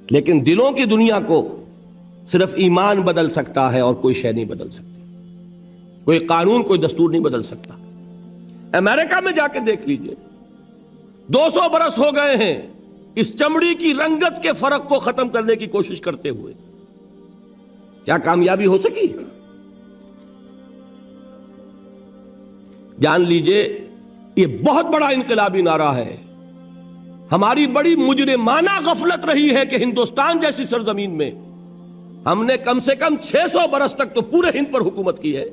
لیکن دلوں کی دنیا کو صرف ایمان بدل سکتا ہے اور کوئی شے نہیں بدل سکتی، کوئی قانون کوئی دستور نہیں بدل سکتا۔ امریکہ میں جا کے دیکھ لیجئے، 200 برس ہو گئے ہیں اس چمڑی کی رنگت کے فرق کو ختم کرنے کی کوشش کرتے ہوئے، کیا کامیابی ہو سکی؟ جان لیجئے یہ بہت بڑا انقلابی نعرہ ہے۔ ہماری بڑی مجرمانہ غفلت رہی ہے کہ ہندوستان جیسی سرزمین میں ہم نے کم سے کم 600 برس تک تو پورے ہند پر حکومت کی ہے،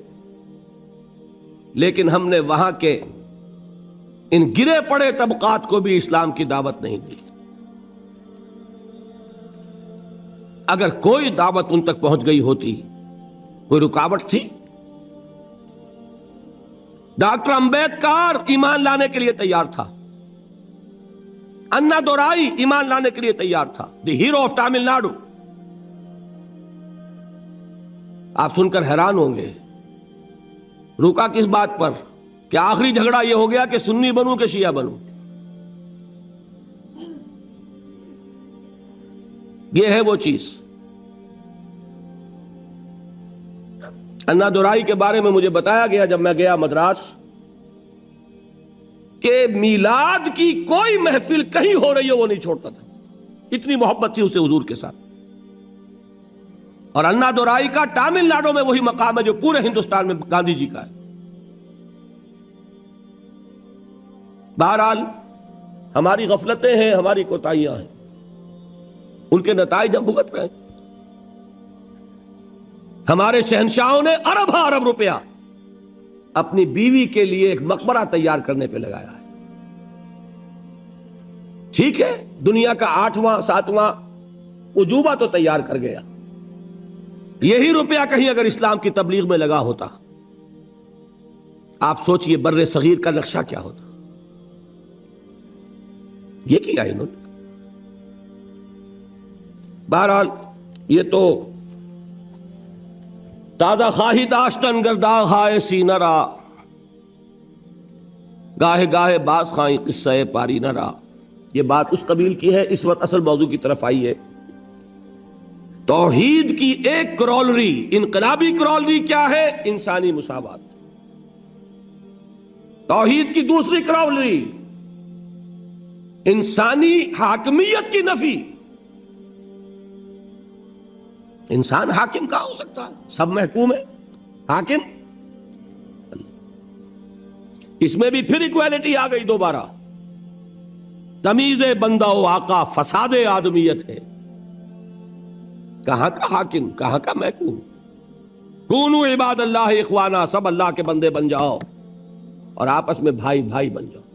لیکن ہم نے وہاں کے ان گرے پڑے طبقات کو بھی اسلام کی دعوت نہیں دی۔ اگر کوئی دعوت ان تک پہنچ گئی ہوتی، کوئی رکاوٹ تھی؟ ڈاکٹر امبیڈکر ایمان لانے کے لیے تیار تھا، انا دورائی ایمان لانے کے لیے تیار تھا، دی ہیرو آف تامل ناڈو۔ آپ سن کر حیران ہوں گے، رکا کس بات پر کہ آخری جھگڑا یہ ہو گیا کہ سنی بنوں کہ شیعہ بنوں۔ یہ ہے وہ چیز۔ انا دورائی کے بارے میں مجھے بتایا گیا جب میں گیا مدراس کہ میلاد کی کوئی محفل کہیں ہو رہی ہے وہ نہیں چھوڑتا تھا، اتنی محبت تھی اسے حضور کے ساتھ۔ اور انا دورائی کا تامل ناڈو میں وہی مقام ہے جو پورے ہندوستان میں گاندھی جی کا ہے۔ بہرحال ہماری غفلتیں ہیں، ہماری کوتاہیاں ہیں، ان کے نتائج ہم بھگت رہے ہیں۔ ہمارے شہنشاہوں نے ارب روپیہ اپنی بیوی کے لیے ایک مقبرہ تیار کرنے پہ لگایا ہے۔ ٹھیک ہے، دنیا کا 8واں 7واں عجوبہ تو تیار کر گیا، یہی روپیہ کہیں اگر اسلام کی تبلیغ میں لگا ہوتا، آپ سوچئے بر صغیر کا نقشہ کیا ہوتا۔ یہ کیا انہوں نے۔ بہرحال یہ تو تازہ خواہی داشتن گرداغ ہائے سینہ را، گاہے گاہے باز خواہی قصہ پاری نہ را۔ یہ بات اس قبیل کی ہے۔ اس وقت اصل موضوع کی طرف آئی ہے۔ توحید کی ایک کرولری، انقلابی کرولری کیا ہے؟ انسانی مساوات۔ توحید کی دوسری کرولری انسانی حاکمیت کی نفی۔ انسان حاکم کہاں ہو سکتا ہے؟ سب محکوم ہے، حاکم۔ اس میں بھی پھر ایکویلٹی آ گئی دوبارہ۔ تمیز بندہ و آقا فساد آدمیت ہے۔ کہاں کا حاکم، کہاں کا محکوم؟ کونوا عباد اللہ اخوانا، سب اللہ کے بندے بن جاؤ اور آپس میں بھائی بھائی بن جاؤ۔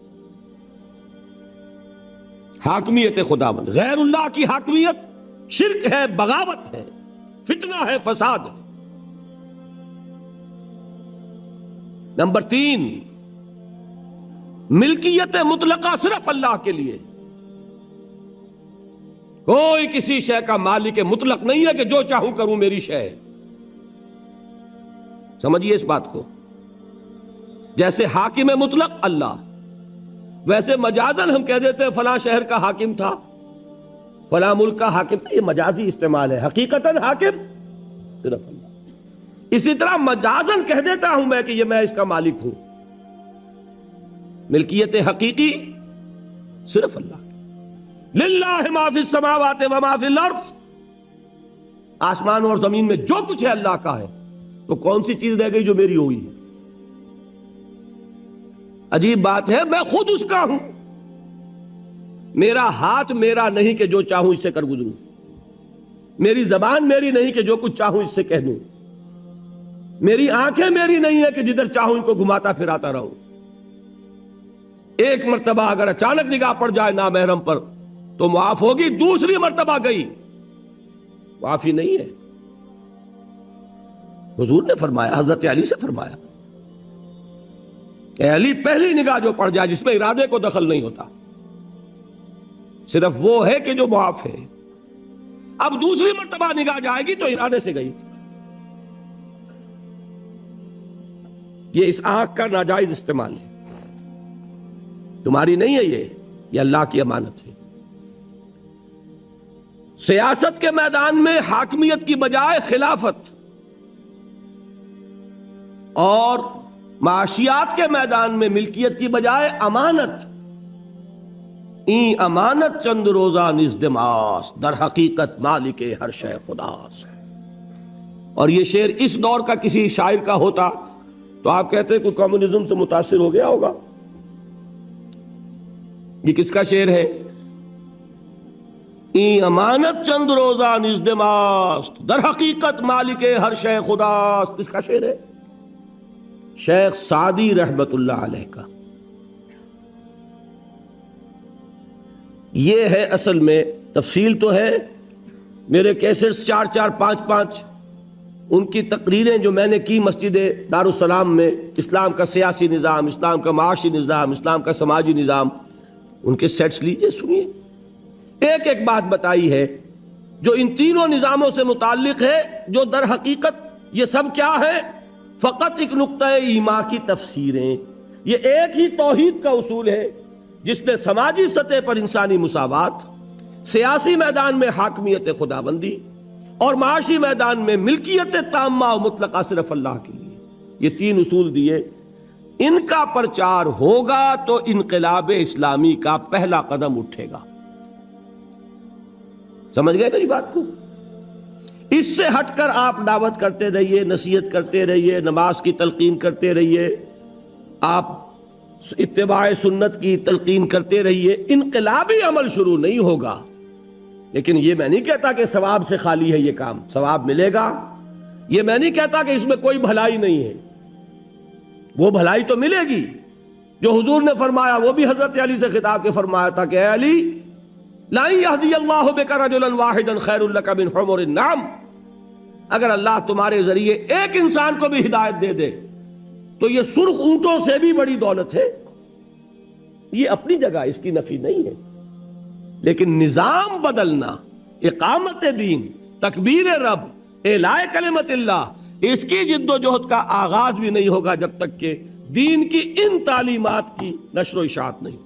حاکمیت خداوند، غیر اللہ کی حاکمیت شرک ہے، بغاوت ہے، فتنہ ہے، فساد ہے۔ نمبر 3، ملکیت مطلقہ صرف اللہ کے لیے۔ کوئی کسی شے کا مالک مطلق نہیں ہے کہ جو چاہوں کروں میری شے۔ سمجھیے اس بات کو۔ جیسے حاکم مطلق اللہ، ویسے مجازن ہم کہہ دیتے ہیں فلاں شہر کا حاکم تھا، فلاں ملک کا حاکم تھا۔ یہ مجازی استعمال ہے، حقیقتاً حاکم صرف اللہ۔ اسی طرح مجازن کہہ دیتا ہوں میں کہ میں اس کا مالک ہوں، ملکیت حقیقی صرف اللہ کی۔ للہ ما فی السماوات و ما فی الارض، آسمان اور زمین میں جو کچھ ہے اللہ کا ہے، تو کون سی چیز رہ گئی جو میری ہوئی ہے؟ عجیب بات ہے، میں خود اس کا ہوں۔ میرا ہاتھ میرا نہیں کہ جو چاہوں اس سے کر گزروں، میری زبان میری نہیں کہ جو کچھ چاہوں اس سے کہہ دوں، میری آنکھیں میری نہیں ہے کہ جدھر چاہوں ان کو گھماتا پھراتا رہوں۔ ایک مرتبہ اگر اچانک نگاہ پڑ جائے نامحرم پر تو معاف ہوگی، دوسری مرتبہ گئی معافی نہیں ہے۔ حضور نے فرمایا، حضرت علی سے فرمایا، اے علی پہلی نگاہ جو پڑ جائے جس میں ارادے کو دخل نہیں ہوتا، صرف وہ ہے کہ جو معاف ہے۔ اب دوسری مرتبہ نگاہ جائے گی تو ارادے سے گئی۔ یہ اس آنکھ کا ناجائز استعمال ہے، تمہاری نہیں ہے، یہ اللہ کی امانت ہے۔ سیاست کے میدان میں حاکمیت کی بجائے خلافت، اور معاشیات کے میدان میں ملکیت کی بجائے امانت. این امانت چند روزہ نزدماس، در حقیقت مالک ہر شے خداس. اور یہ شعر اس دور کا کسی شاعر کا ہوتا تو آپ کہتے کوئی کمیونزم سے متاثر ہو گیا ہوگا. یہ کس کا شعر ہے؟ این امانت چند روزہ نزدماس، در حقیقت مالک ہر شے خداس. کس کا شعر ہے؟ شیخ سعدی رحمت اللہ علیہ کا. یہ ہے اصل میں، تفصیل تو ہے، میرے کیسٹس 4 4 5 5 ان کی تقریریں جو میں نے کی مسجد دارالسلام میں، اسلام کا سیاسی نظام، اسلام کا معاشی نظام، اسلام کا سماجی نظام، ان کے سیٹس لیجئے، سنیے. ایک ایک بات بتائی ہے جو ان تینوں نظاموں سے متعلق ہے، جو در حقیقت یہ سب کیا ہے؟ فقط ایک نقطہ ایما کی تفسیریں. یہ ایک ہی توحید کا اصول ہے جس نے سماجی سطح پر انسانی مساوات، سیاسی میدان میں حاکمیت خداوندی، اور معاشی میدان میں ملکیت تامہ و مطلقہ صرف اللہ کے لیے، یہ 3 اصول دیے. ان کا پرچار ہوگا تو انقلاب اسلامی کا پہلا قدم اٹھے گا. سمجھ گئے میری بات کو؟ اس سے ہٹ کر آپ دعوت کرتے رہیے، نصیحت کرتے رہیے، نماز کی تلقین کرتے رہیے، آپ اتباع سنت کی تلقین کرتے رہیے، انقلابی عمل شروع نہیں ہوگا. لیکن یہ میں نہیں کہتا کہ ثواب سے خالی ہے یہ کام، ثواب ملے گا. یہ میں نہیں کہتا کہ اس میں کوئی بھلائی نہیں ہے، وہ بھلائی تو ملے گی جو حضور نے فرمایا. وہ بھی حضرت علی سے خطاب کے فرمایا تھا کہ اے علی، لا یہدی اللہ بک رجلا واحدا خیر لک من حمر النعم. اگر اللہ تمہارے ذریعے ایک انسان کو بھی ہدایت دے دے تو یہ سرخ اونٹوں سے بھی بڑی دولت ہے. یہ اپنی جگہ، اس کی نفی نہیں ہے، لیکن نظام بدلنا، اقامت دین، تکبیر رب، اعلاء کلمت اللہ، اس کی جد و جہد کا آغاز بھی نہیں ہوگا جب تک کہ دین کی ان تعلیمات کی نشر و اشاعت نہیں.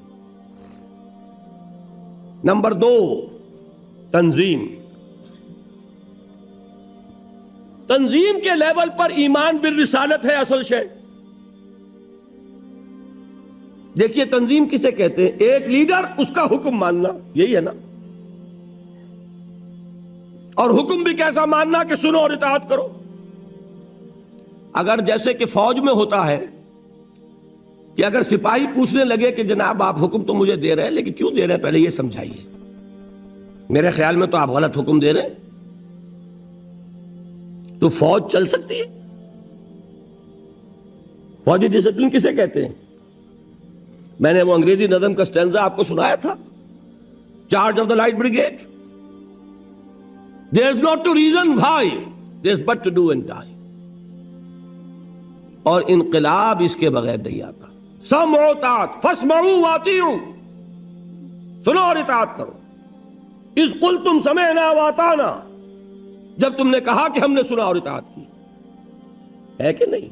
نمبر 2، تنظیم. تنظیم کے لیول پر ایمان بالرسالت ہے اصل شے. دیکھیے تنظیم کسے کہتے ہیں؟ ایک لیڈر، اس کا حکم ماننا، یہی ہے نا. اور حکم بھی کیسا ماننا؟ کہ سنو اور اطاعت کرو. اگر جیسے کہ فوج میں ہوتا ہے کہ اگر سپاہی پوچھنے لگے کہ جناب آپ حکم تو مجھے دے رہے ہیں لیکن کیوں دے رہے ہیں، پہلے یہ سمجھائیے، میرے خیال میں تو آپ غلط حکم دے رہے ہیں، تو فوج چل سکتی ہے؟ فوجی ڈسپلن کسے کہتے ہیں؟ میں نے وہ انگریزی نظم کا سٹینزا آپ کو سنایا تھا، charge of the light brigade. There is not to reason why, there is but to do and die. اور انقلاب اس کے بغیر نہیں آتا. سمعوا اطاعت، فاسمعوا واطیعوا، سنو اور اطاعت کرو. اذ قلتم سمعنا واطعنا، جب تم نے کہا کہ ہم نے سنا اور اطاعت کی، ہے کہ نہیں؟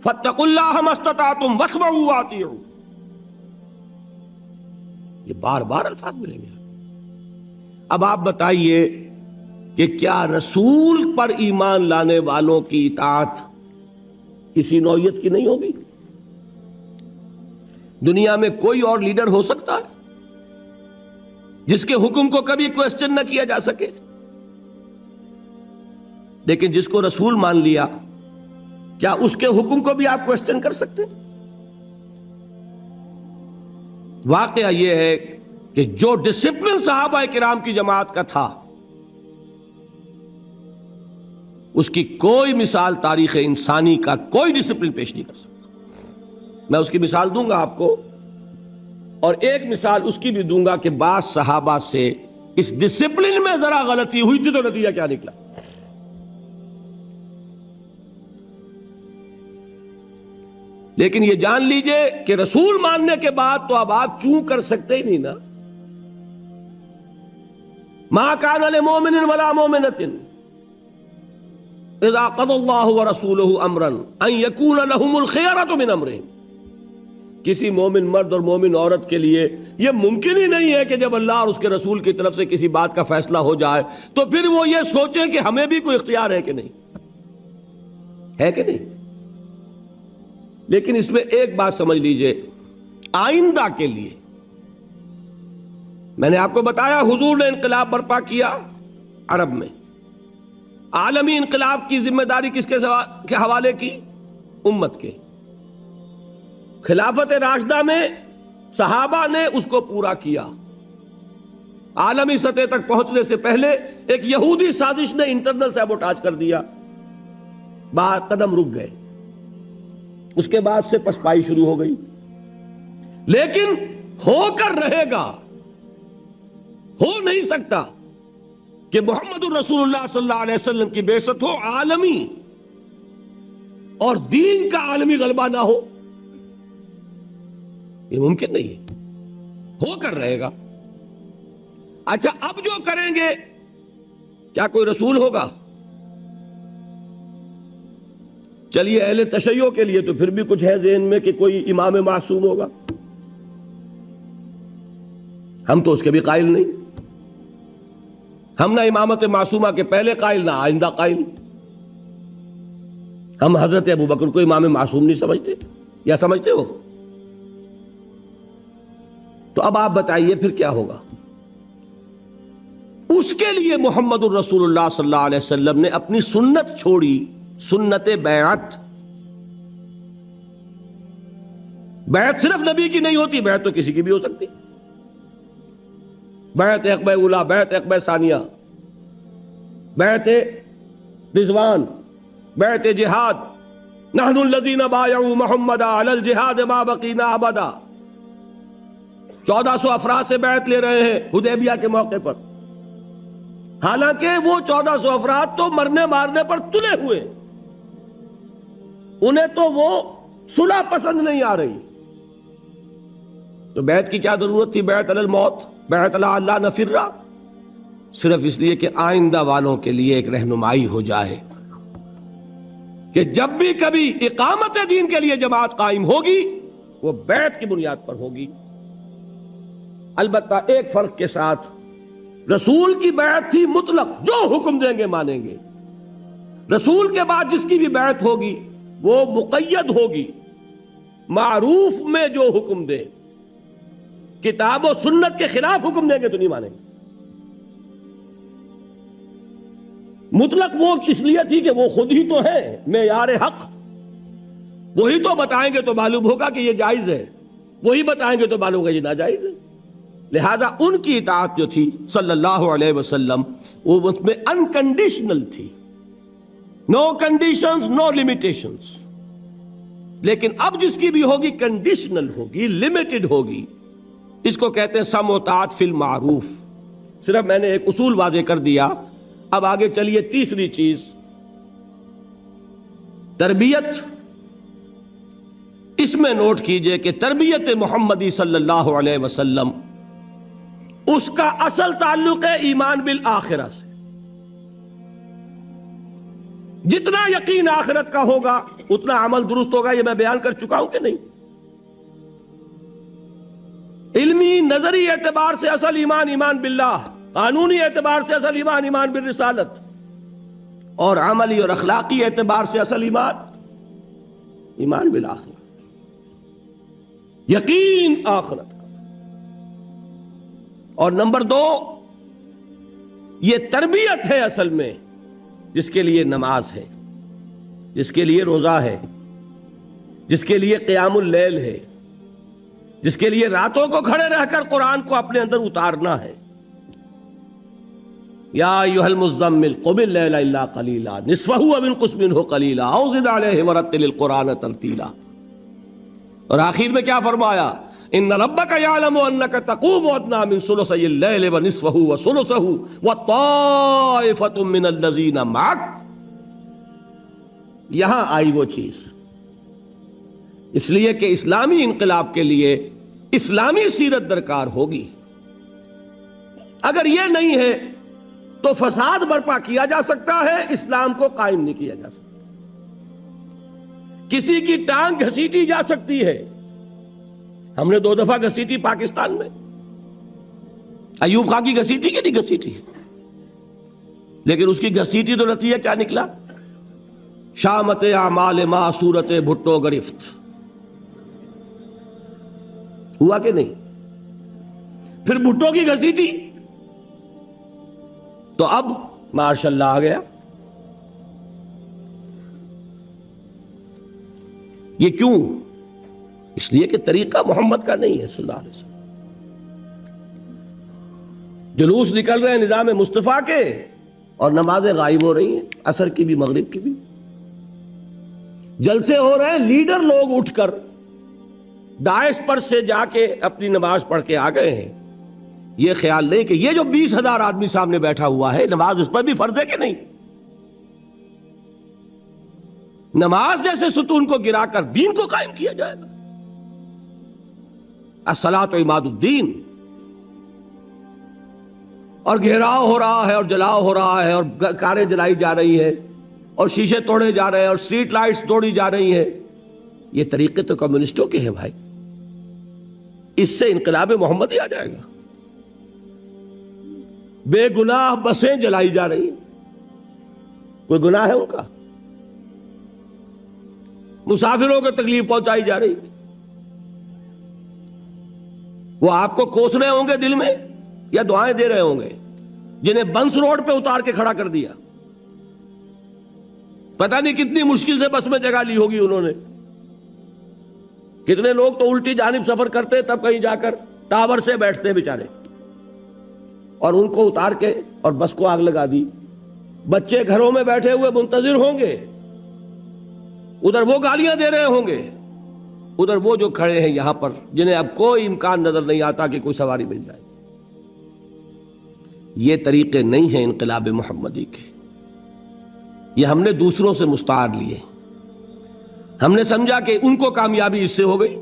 فاتقوا اللہ ما استطعتم واسمعوا واطیعوا، یہ بار بار الفاظ ملیں گے. اب آپ بتائیے کہ کیا رسول پر ایمان لانے والوں کی اطاعت اسی نوعیت کی نہیں ہوگی؟ دنیا میں کوئی اور لیڈر ہو سکتا ہے جس کے حکم کو کبھی کوسچن نہ کیا جا سکے؟ لیکن جس کو رسول مان لیا، کیا اس کے حکم کو بھی آپ کوسچن کر سکتے؟ واقعہ یہ ہے کہ جو ڈسپلن صحابہ کرام کی جماعت کا تھا، اس کی کوئی مثال تاریخ انسانی کا کوئی ڈسپلن پیش نہیں کر سکتا. میں اس کی مثال دوں گا آپ کو، اور ایک مثال اس کی بھی دوں گا کہ بعض صحابہ سے اس ڈسپلن میں ذرا غلطی ہوئی تھی تو نتیجہ کیا نکلا. لیکن یہ جان لیجئے کہ رسول ماننے کے بعد تو اب آپ چوں کر سکتے ہی نہیں نا. ما کان لمؤمن ولا مؤمنۃ اذا قضى الله ورسوله امرا ان يكون لهم الخيرة من امرهم. کسی مومن مرد اور مومن عورت کے لیے یہ ممکن ہی نہیں ہے کہ جب اللہ اور اس کے رسول کی طرف سے کسی بات کا فیصلہ ہو جائے تو پھر وہ یہ سوچے کہ ہمیں بھی کوئی اختیار ہے کہ نہیں، ہے کہ نہیں۔ لیکن اس میں ایک بات سمجھ لیجئے، آئندہ کے لیے میں نے آپ کو بتایا حضور نے انقلاب برپا کیا عرب میں، عالمی انقلاب کی ذمہ داری کس کے حوالے کی؟ امت کے۔ خلافت راشدہ میں صحابہ نے اس کو پورا کیا۔ عالمی سطح تک پہنچنے سے پہلے ایک یہودی سازش نے انٹرنل سیبوٹاج کر دیا، بعد قدم رک گئے، اس کے بعد سے پسپائی شروع ہو گئی۔ لیکن ہو کر رہے گا، ہو نہیں سکتا کہ محمد الرسول اللہ صلی اللہ علیہ وسلم کی بعثت ہو عالمی اور دین کا عالمی غلبہ نہ ہو، یہ ممکن نہیں ہے، ہو کر رہے گا۔ اچھا اب جو کریں گے کیا کوئی رسول ہوگا؟ چلیے اہل تشیع کے لیے تو پھر بھی کچھ ہے ذہن میں کہ کوئی امام معصوم ہوگا، ہم تو اس کے بھی قائل نہیں، ہم نہ امامت معصومہ کے پہلے قائل نہ آئندہ قائل۔ ہم حضرت ابوبکر کو امام معصوم نہیں سمجھتے، یا سمجھتے ہو؟ تو اب آپ بتائیے پھر کیا ہوگا؟ اس کے لیے محمد الرسول اللہ صلی اللہ علیہ وسلم نے اپنی سنت چھوڑی، سنت بیعت۔ بیعت صرف نبی کی نہیں ہوتی، بیعت تو کسی کی بھی ہو سکتی، بیعت عقبہ اولیٰ، بیعت عقبہ ثانیہ، بیعت رضوان، بیعت جہاد، نحن الذین بایعوا محمدا علی الجہاد ما بقینا ابدا۔ 1400 افراد سے بیعت لے رہے ہیں حدیبیہ کے موقع پر، حالانکہ وہ 1400 افراد تو مرنے مارنے پر تلے ہوئے، انہیں تو وہ صلح پسند نہیں آ رہی، تو بیعت کی کیا ضرورت تھی؟ بیعت علی الموت، بیعت علی اللہ نفرہ، صرف اس لیے کہ آئندہ والوں کے لیے ایک رہنمائی ہو جائے کہ جب بھی کبھی اقامت دین کے لیے جماعت قائم ہوگی وہ بیعت کی بنیاد پر ہوگی۔ البتہ ایک فرق کے ساتھ، رسول کی بیعت تھی مطلق، جو حکم دیں گے مانیں گے۔ رسول کے بعد جس کی بھی بیعت ہوگی وہ مقید ہوگی، معروف میں جو حکم دے، کتاب و سنت کے خلاف حکم دیں گے تو نہیں مانیں گے۔ مطلق وہ اس لیے تھی کہ وہ خود ہی تو ہے معیار حق، وہی تو بتائیں گے تو معلوم ہوگا کہ یہ جائز ہے، وہی بتائیں گے تو معلوم ہوگا یہ ناجائز ہے۔ لہذا ان کی اطاعت جو تھی صلی اللہ علیہ وسلم وہ اس میں انکنڈیشنل تھی، نو کنڈیشنز نو لیمیٹیشنز۔ لیکن اب جس کی بھی ہوگی کنڈیشنل ہوگی، لمیٹڈ ہوگی، اس کو کہتے ہیں سمع و طاعت فی المعروف۔ صرف میں نے ایک اصول واضح کر دیا، اب آگے چلیے تیسری چیز، تربیت۔ اس میں نوٹ کیجئے کہ تربیت محمدی صلی اللہ علیہ وسلم اس کا اصل تعلق ہے ایمان بالآخرہ سے۔ جتنا یقین آخرت کا ہوگا اتنا عمل درست ہوگا، یہ میں بیان کر چکا ہوں کہ نہیں؟ علمی نظری اعتبار سے اصل ایمان ایمان باللہ، قانونی اعتبار سے اصل ایمان ایمان بالرسالت، اور عملی اور اخلاقی اعتبار سے اصل ایمان ایمان بالآخرہ، یقین آخرت کا۔ اور نمبر 2، یہ تربیت ہے اصل میں، جس کے لیے نماز ہے، جس کے لیے روزہ ہے، جس کے لیے قیام اللیل ہے، جس کے لیے راتوں کو کھڑے رہ کر قرآن کو اپنے اندر اتارنا ہے۔ یا ایھا المزمل قم اللیل الا قلیلا نصفہ او انقص منہ قلیلا او زد علیہ ورتل القرآن ترتیلا۔ اور آخر میں کیا فرمایا؟ ان ربک یعلم انک تقوم ادنی من ثلثی اللیل ونصفہ وثلثہ وطائفۃ من الذین معک۔ یہاں آئی وہ چیز، اس لیے کہ اسلامی انقلاب کے لیے اسلامی سیرت درکار ہوگی۔ اگر یہ نہیں ہے تو فساد برپا کیا جا سکتا ہے، اسلام کو قائم نہیں کیا جا سکتا۔ کسی کی ٹانگ گھسیٹی جا سکتی ہے، ہم نے 2 دفعہ گھسیٹی پاکستان میں. ایوب خان کی گھسیٹی کہ نہیں گھسیٹی؟ لیکن اس کی گھسیٹی تو نتیجہ کیا نکلا؟ شامت اعمال ما صورت بھٹو گرفت. ہوا کہ نہیں؟ پھر بھٹو کی گھسیٹی تو اب ماشاء اللہ آ گیا. یہ کیوں؟ اس لیے کہ طریقہ محمد کا نہیں ہے صلی اللہ علیہ وسلم. جلوس نکل رہے ہیں نظام مصطفیٰ کے اور نمازیں غائب ہو رہی ہیں، عصر کی بھی مغرب کی بھی. جلسے ہو رہے ہیں، لیڈر لوگ اٹھ کر داعش پر سے جا کے اپنی نماز پڑھ کے آ گئے ہیں. یہ خیال نہیں کہ یہ جو 20,000 آدمی سامنے بیٹھا ہوا ہے، نماز اس پر بھی فرض ہے کہ نہیں؟ نماز جیسے ستون کو گرا کر دین کو قائم کیا جائے گا. الصلاۃ عماد الدین. اور گھیراؤ ہو رہا ہے اور جلاؤ ہو رہا ہے اور کاریں جلائی جا رہی ہیں اور شیشے توڑے جا رہے ہیں اور اسٹریٹ لائٹس توڑی جا رہی ہیں. یہ طریقے تو کمیونسٹوں کے ہیں بھائی. اس سے انقلاب محمدی آ جائے گا. بے گناہ بسیں جلائی جا رہی ہیں، کوئی گناہ ہے ان کا؟ مسافروں کو تکلیف پہنچائی جا رہی. وہ آپ کو کوس رہے ہوں گے دل میں یا دعائیں دے رہے ہوں گے؟ جنہیں بنس روڈ پہ اتار کے کھڑا کر دیا، پتہ نہیں کتنی مشکل سے بس میں جگہ لی ہوگی انہوں نے. کتنے لوگ تو الٹی جانب سفر کرتے تب کہیں جا کر ٹاور سے بیٹھتے بیچارے، اور ان کو اتار کے اور بس کو آگ لگا دی. بچے گھروں میں بیٹھے ہوئے منتظر ہوں گے، ادھر وہ گالیاں دے رہے ہوں گے، ادھر وہ جو کھڑے ہیں یہاں پر جنہیں اب کوئی امکان نظر نہیں آتا کہ کوئی سواری مل جائے. یہ طریقے نہیں ہیں انقلاب محمدی کے. یہ ہم نے دوسروں سے مستعار لیے. ہم نے سمجھا کہ ان کو کامیابی اس سے ہو گئی،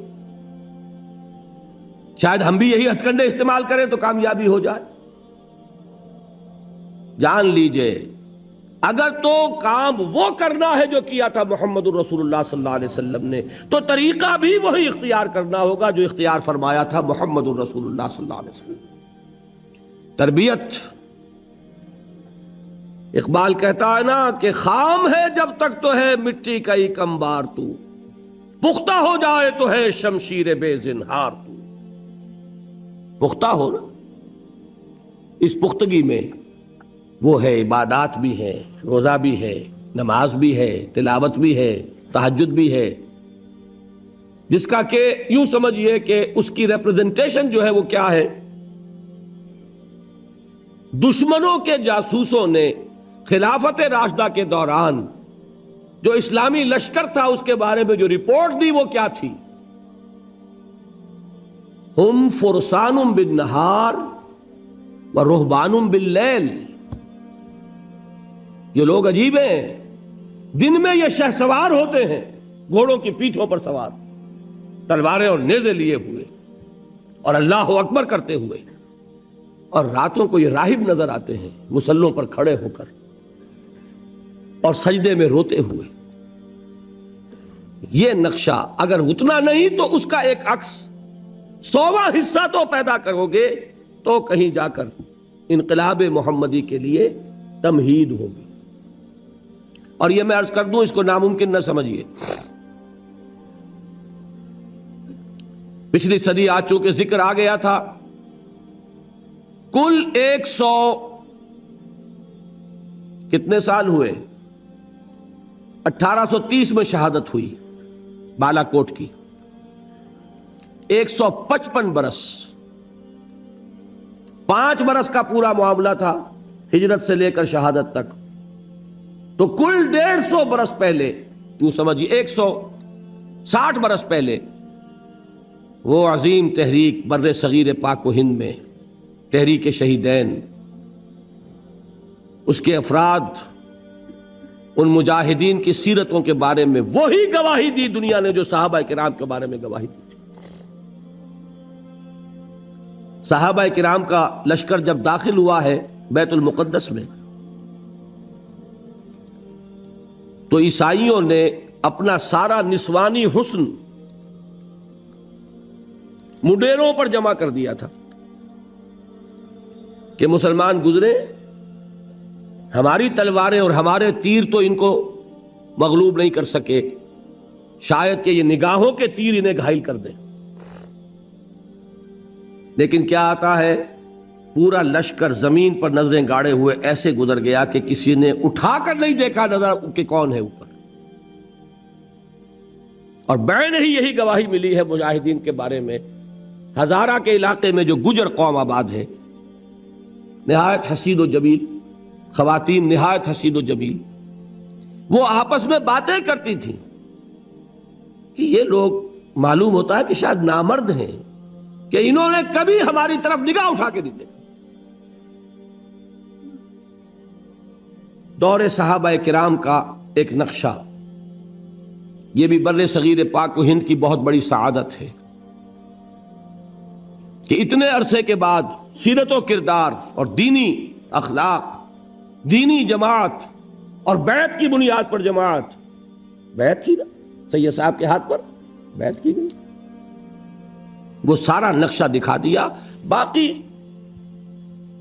شاید ہم بھی یہی ہتھ کنڈے استعمال کریں تو کامیابی ہو جائے. جان لیجئے اگر تو کام وہ کرنا ہے جو کیا تھا محمد الرسول اللہ صلی اللہ علیہ وسلم نے، تو طریقہ بھی وہی اختیار کرنا ہوگا جو اختیار فرمایا تھا محمد الرسول اللہ صلی اللہ علیہ وسلم. تربیت، اقبال کہتا ہے نا کہ خام ہے جب تک تو ہے مٹی کا ہی کمبار تو، پختہ ہو جائے تو ہے شمشیر بے زنہار تو. پختہ ہو نا، اس پختگی میں وہ ہے عبادات بھی ہے، روزہ بھی ہے، نماز بھی ہے، تلاوت بھی ہے، تہجد بھی ہے، جس کا کہ یوں سمجھئے کہ اس کی ریپرزنٹیشن جو ہے وہ کیا ہے؟ دشمنوں کے جاسوسوں نے خلافت راشدہ کے دوران جو اسلامی لشکر تھا اس کے بارے میں جو رپورٹ دی وہ کیا تھی؟ ہم فرسان بالنہار و رہبان باللیل. یہ لوگ عجیب ہیں، دن میں یہ شہسوار ہوتے ہیں گھوڑوں کی پیٹھوں پر سوار، تلواریں اور نیزے لیے ہوئے اور اللہ اکبر کرتے ہوئے، اور راتوں کو یہ راہب نظر آتے ہیں مصلوں پر کھڑے ہو کر اور سجدے میں روتے ہوئے. یہ نقشہ اگر اتنا نہیں تو اس کا ایک عکس 100واں حصہ تو پیدا کرو گے تو کہیں جا کر انقلاب محمدی کے لیے تمہید ہوگی. اور یہ میں عرض کر دوں، اس کو ناممکن نہ سمجھیے. پچھلی صدی آج چونکہ ذکر آ گیا تھا، کل 100 کتنے سال ہوئے؟ 1830 میں شہادت ہوئی بالا کوٹ کی. 155 برس، 5 برس کا پورا معاملہ تھا ہجرت سے لے کر شہادت تک. تو کل 150 برس پہلے، تو سمجھیے 160 برس پہلے، وہ عظیم تحریک بر صغیر پاک و ہند میں تحریک شہیدین، اس کے افراد، ان مجاہدین کی سیرتوں کے بارے میں وہی گواہی دی دنیا نے جو صحابہ کرام کے بارے میں گواہی دی تھی. صحابہ کرام کا لشکر جب داخل ہوا ہے بیت المقدس میں، تو عیسائیوں نے اپنا سارا نسوانی حسن مڈیروں پر جمع کر دیا تھا کہ مسلمان گزرے، ہماری تلواریں اور ہمارے تیر تو ان کو مغلوب نہیں کر سکے، شاید کہ یہ نگاہوں کے تیر انہیں گھائل کر دیں۔ لیکن کیا آتا ہے، پورا لشکر زمین پر نظریں گاڑے ہوئے ایسے گزر گیا کہ کسی نے اٹھا کر نہیں دیکھا نظر کہ کون ہے اوپر۔ اور بعین ہی یہی گواہی ملی ہے مجاہدین کے بارے میں۔ ہزارہ کے علاقے میں جو گجر قوم آباد ہے، نہایت حسین و جمیل خواتین، نہایت حسین و جمیل، وہ آپس میں باتیں کرتی تھیں کہ یہ لوگ معلوم ہوتا ہے کہ شاید نامرد ہیں کہ انہوں نے کبھی ہماری طرف نگاہ اٹھا کے نہیں دیکھا۔ دور صحابہ کرام کا ایک نقشہ، یہ بھی بر صغیر پاک و ہند کی بہت بڑی سعادت ہے کہ اتنے عرصے کے بعد سیرت و کردار اور دینی اخلاق، دینی جماعت اور بیعت کی بنیاد پر جماعت، بیعت تھی نا سید صاحب کے ہاتھ پر، بیعت کی گئی، وہ سارا نقشہ دکھا دیا۔ باقی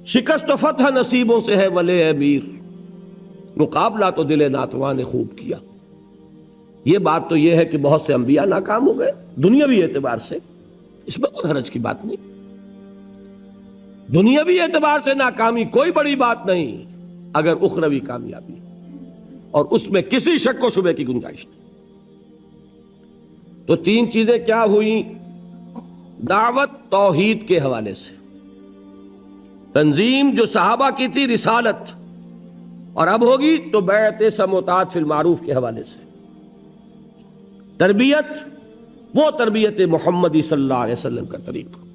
شکست و فتح نصیبوں سے ہے ولے امیر، مقابلہ تو دل ناتواں نے خوب کیا۔ یہ بات تو یہ ہے کہ بہت سے انبیاء ناکام ہو گئے دنیاوی اعتبار سے، اس میں کوئی حرج کی بات نہیں، دنیاوی اعتبار سے ناکامی کوئی بڑی بات نہیں اگر اخروی کامیابی، اور اس میں کسی شک و شبے کی گنجائش نہیں۔ تو تین چیزیں کیا ہوئیں؟ دعوت توحید کے حوالے سے، تنظیم جو صحابہ کی تھی رسالت، اور اب ہوگی تو بیعت سموتات فی المعروف کے حوالے سے، تربیت وہ تربیت محمدی صلی اللہ علیہ وسلم کا طریقہ۔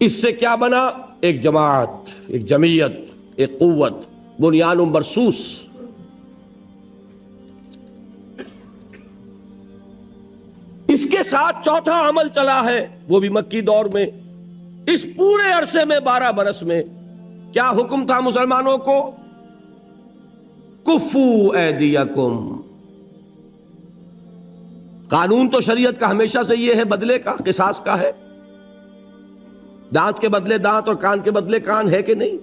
اس سے کیا بنا؟ ایک جماعت، ایک جمعیت، ایک قوت، بنیان مرصوص۔ اس کے ساتھ چوتھا عمل چلا ہے، وہ بھی مکی دور میں۔ اس پورے عرصے میں 12 برس میں کیا حکم تھا مسلمانوں کو؟ کفو ایدیکم۔ قانون تو شریعت کا ہمیشہ سے یہ ہے، بدلے کا، قصاص کا ہے، دانت کے بدلے دانت اور کان کے بدلے کان، ہے کہ نہیں؟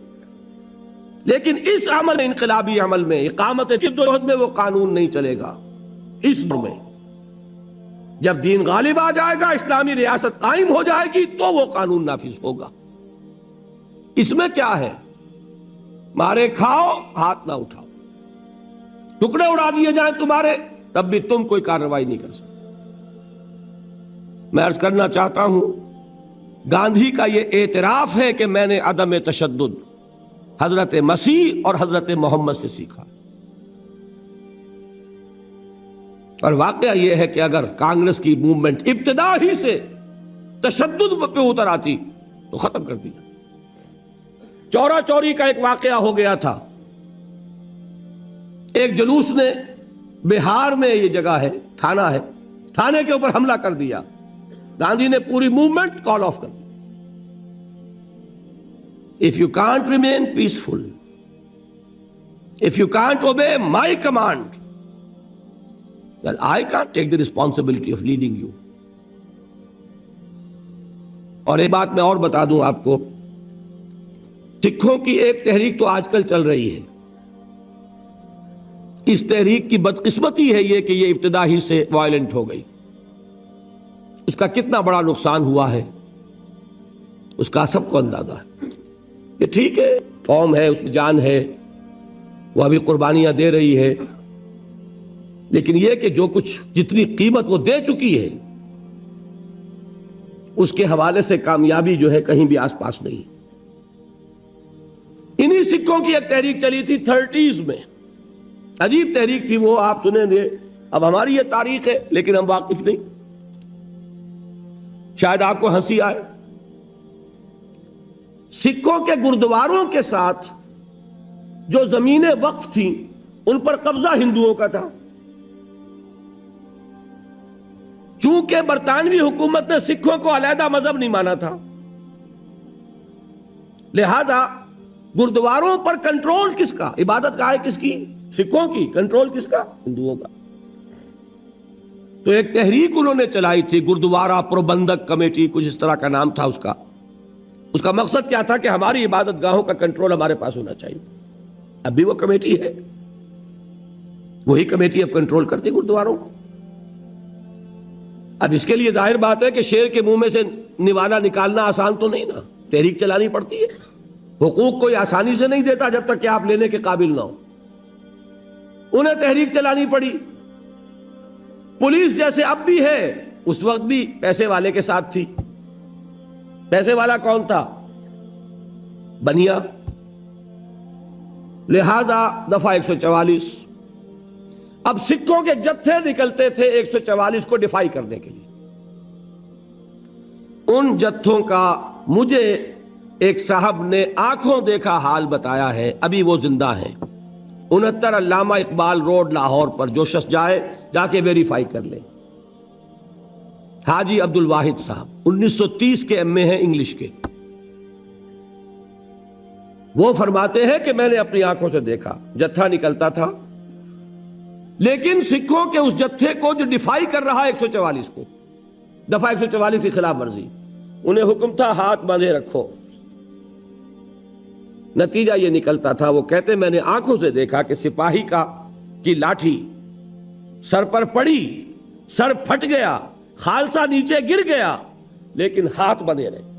لیکن اس عمل، انقلابی عمل میں، اقامت جدوجہد میں وہ قانون نہیں چلے گا۔ اس دور میں جب دین غالب آ جائے گا، اسلامی ریاست قائم ہو جائے گی، تو وہ قانون نافذ ہوگا۔ اس میں کیا ہے؟ مارے کھاؤ، ہاتھ نہ اٹھاؤ، ٹکڑے اڑا دیے جائیں تمہارے، تب بھی تم کوئی کارروائی نہیں کر سکتے۔ میں عرض کرنا چاہتا ہوں، گاندھی کا یہ اعتراف ہے کہ میں نے عدم تشدد حضرت مسیح اور حضرت محمد سے سیکھا، اور واقعہ یہ ہے کہ اگر کانگریس کی موومنٹ ابتدا ہی سے تشدد پہ اتر آتی تو ختم کر دیا۔ چورا چوری کا ایک واقعہ ہو گیا تھا، ایک جلوس نے بہار میں، یہ جگہ ہے، تھانہ ہے، تھانے کے اوپر حملہ کر دیا، گاندھی نے پوری موومنٹ کال آف کر دی۔ If you can't remain peaceful, if you can't obey my command, well, I can't take the responsibility of leading you. اور ایک بات میں اور بتا دوں آپ کو، سکھوں کی ایک تحریک تو آج کل چل رہی ہے، اس تحریک کی بدقسمتی ہے یہ کہ یہ ابتدا ہی سے وائلنٹ ہو گئی۔ اس کا کتنا بڑا نقصان ہوا ہے اس کا سب کو اندازہ ہے۔ یہ ٹھیک ہے، قوم ہے، اس میں جان ہے، وہ ابھی قربانیاں دے رہی ہے، لیکن یہ کہ جو کچھ جتنی قیمت وہ دے چکی ہے اس کے حوالے سے کامیابی جو ہے کہیں بھی آس پاس نہیں۔ انہی سکھوں کی ایک تحریک چلی تھی 30s میں، عجیب تحریک تھی وہ، آپ سنیں گے۔ اب ہماری یہ تاریخ ہے لیکن ہم واقف نہیں، شاید آپ کو ہنسی آئے۔ سکھوں کے گردواروں کے ساتھ جو زمینیں وقف تھیں ان پر قبضہ ہندوؤں کا تھا۔ چونکہ برطانوی حکومت نے سکھوں کو علیحدہ مذہب نہیں مانا تھا، لہذا گردواروں پر کنٹرول کس کا؟ عبادت گاہ کس کی؟ سکھوں کی۔ کنٹرول کس کا؟ ہندوؤں کا۔ تو ایک تحریک انہوں نے چلائی تھی، گردوارہ پربندھک کمیٹی، کچھ اس طرح کا نام تھا اس کا۔ اس کا مقصد کیا تھا کہ ہماری عبادت گاہوں کا کنٹرول ہمارے پاس ہونا چاہیے۔ اب بھی وہ کمیٹی ہے، وہی کمیٹی اب کنٹرول کرتی گردواروں کو۔ اب اس کے لیے ظاہر بات ہے کہ شیر کے منہ میں سے نوالا نکالنا آسان تو نہیں نا، تحریک چلانی پڑتی ہے۔ حقوق کوئی آسانی سے نہیں دیتا جب تک کہ آپ لینے کے قابل نہ ہو، انہیں تحریک چلانی پڑی۔ پولیس جیسے اب بھی ہے، اس وقت بھی پیسے والے کے ساتھ تھی۔ پیسے والا کون تھا؟ بنیا۔ لہذا دفعہ 144، اب سکھوں کے جتھے نکلتے تھے 144 کو ڈیفائی کرنے کے لیے۔ ان جتھوں کا مجھے ایک صاحب نے آنکھوں دیکھا حال بتایا ہے، ابھی وہ زندہ ہیں، 69 علامہ اقبال روڈ لاہور پر، جو شخص جائے جا کے ویریفائی کر لیں۔ حاجی عبد الواحد صاحب 1930 کے ایم اے ہیں انگلش کے، وہ فرماتے ہیں کہ میں نے اپنی آنکھوں سے دیکھا جتھا نکلتا تھا، لیکن سکھوں کے اس جتھے کو جو ڈیفائی کر رہا 144 کو، دفعہ 144 کی خلاف ورزی، انہیں حکم تھا ہاتھ باندھے رکھو۔ نتیجہ یہ نکلتا تھا، وہ کہتے میں نے آنکھوں سے دیکھا کہ سپاہی کی لاٹھی سر پر پڑی، سر پھٹ گیا، خالصہ نیچے گر گیا، لیکن ہاتھ بندھے رہے۔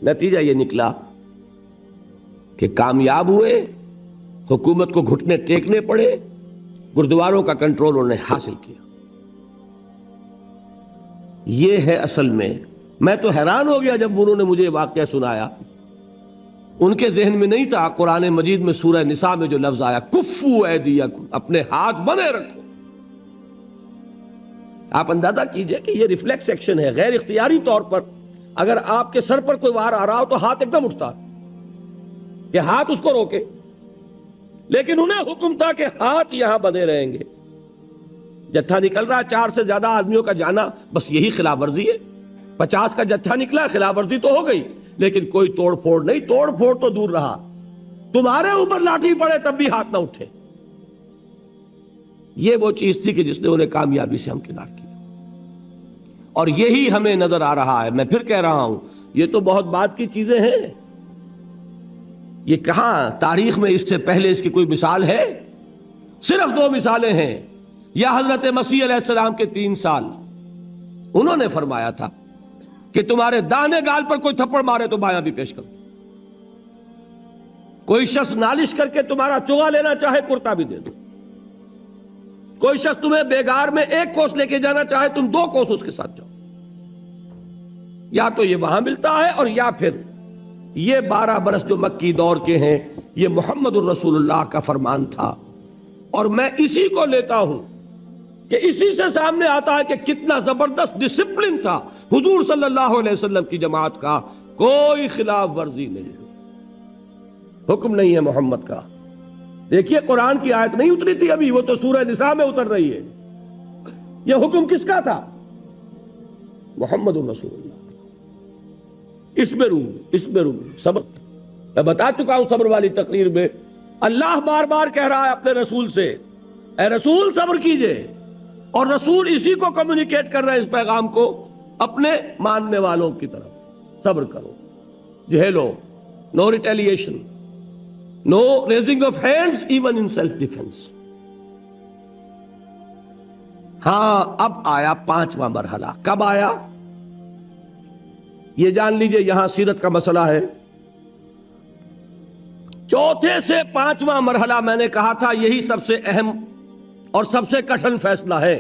نتیجہ یہ نکلا کہ کامیاب ہوئے، حکومت کو گھٹنے ٹیکنے پڑے، گردواروں کا کنٹرول انہوں نے حاصل کیا۔ یہ ہے اصل میں تو حیران ہو گیا جب انہوں نے مجھے واقعہ سنایا۔ ان کے ذہن میں نہیں تھا قرآن مجید میں سورہ نساء میں جو لفظ آیا کفو ایدیکم، اپنے ہاتھ بندھے رکھو۔ آپ اندازہ کیجئے کہ یہ ریفلیکس ایکشن ہے، غیر اختیاری طور پر اگر آپ کے سر پر کوئی وار آ رہا ہو تو ہاتھ ایک دم اٹھتا کہ ہاتھ اس کو روکے، لیکن انہیں حکم تھا کہ ہاتھ یہاں بندھے رہیں گے۔ جتھا نکل رہا 4 سے زیادہ آدمیوں کا جانا، بس یہی خلاف ورزی ہے۔ 50 کا جتھا نکلا، خلاف ورزی تو ہو گئی، لیکن کوئی توڑ پھوڑ نہیں۔ توڑ پھوڑ تو دور رہا، تمہارے اوپر لاٹھی پڑے تب بھی ہاتھ نہ اٹھے۔ یہ وہ چیز تھی کہ جس نے انہیں کامیابی سے ہمکنار کیا، اور یہی ہمیں نظر آ رہا ہے۔ میں پھر کہہ رہا ہوں، یہ تو بہت بات کی چیزیں ہیں، یہ کہاں تاریخ میں اس سے پہلے اس کی کوئی مثال ہے؟ صرف 2 مثالیں ہیں۔ یا حضرت مسیح علیہ السلام کے 3 سال، انہوں نے فرمایا تھا کہ تمہارے دانے گال پر کوئی تھپڑ مارے تو بایاں بھی پیش کرو۔ کوئی شخص نالش کر کے تمہارا چوغا لینا چاہے، کرتا بھی دے دو۔ کوئی شخص تمہیں بیگار میں 1 کوس لے کے جانا چاہے، تم 2 کوس اس کے ساتھ جاؤ۔ یا تو یہ وہاں ملتا ہے، اور یا پھر یہ 12 برس جو مکی دور کے ہیں، یہ محمد الرسول اللہ کا فرمان تھا، اور میں اسی کو لیتا ہوں کہ اسی سے سامنے آتا ہے کہ کتنا زبردست ڈسپلن تھا حضور صلی اللہ علیہ وسلم کی جماعت کا۔ کوئی خلاف ورزی نہیں ہے، حکم نہیں ہے محمد کا۔ دیکھیے قرآن کی آیت نہیں اتری تھی ابھی، وہ تو سورہ نساء میں اتر رہی ہے۔ یہ حکم کس کا تھا؟ محمد الرسول اللہ۔ اس میں روح صبر، میں بتا چکا ہوں صبر والی تقریر میں، اللہ بار بار کہہ رہا ہے اپنے رسول سے، اے رسول صبر کیجئے، اور رسول اسی کو کمیونیکیٹ کر رہے ہیں، اس پیغام کو اپنے ماننے والوں کی طرف۔ صبر کرو، جھیلو، no retaliation, no raising of hands even in self defence. ہاں اب آیا 5واں مرحلہ۔ کب آیا؟ یہ جان لیجئے، یہاں سیرت کا مسئلہ ہے۔ 4 سے 5واں مرحلہ میں نے کہا تھا، یہی سب سے اہم اور سب سے کٹھن فیصلہ ہے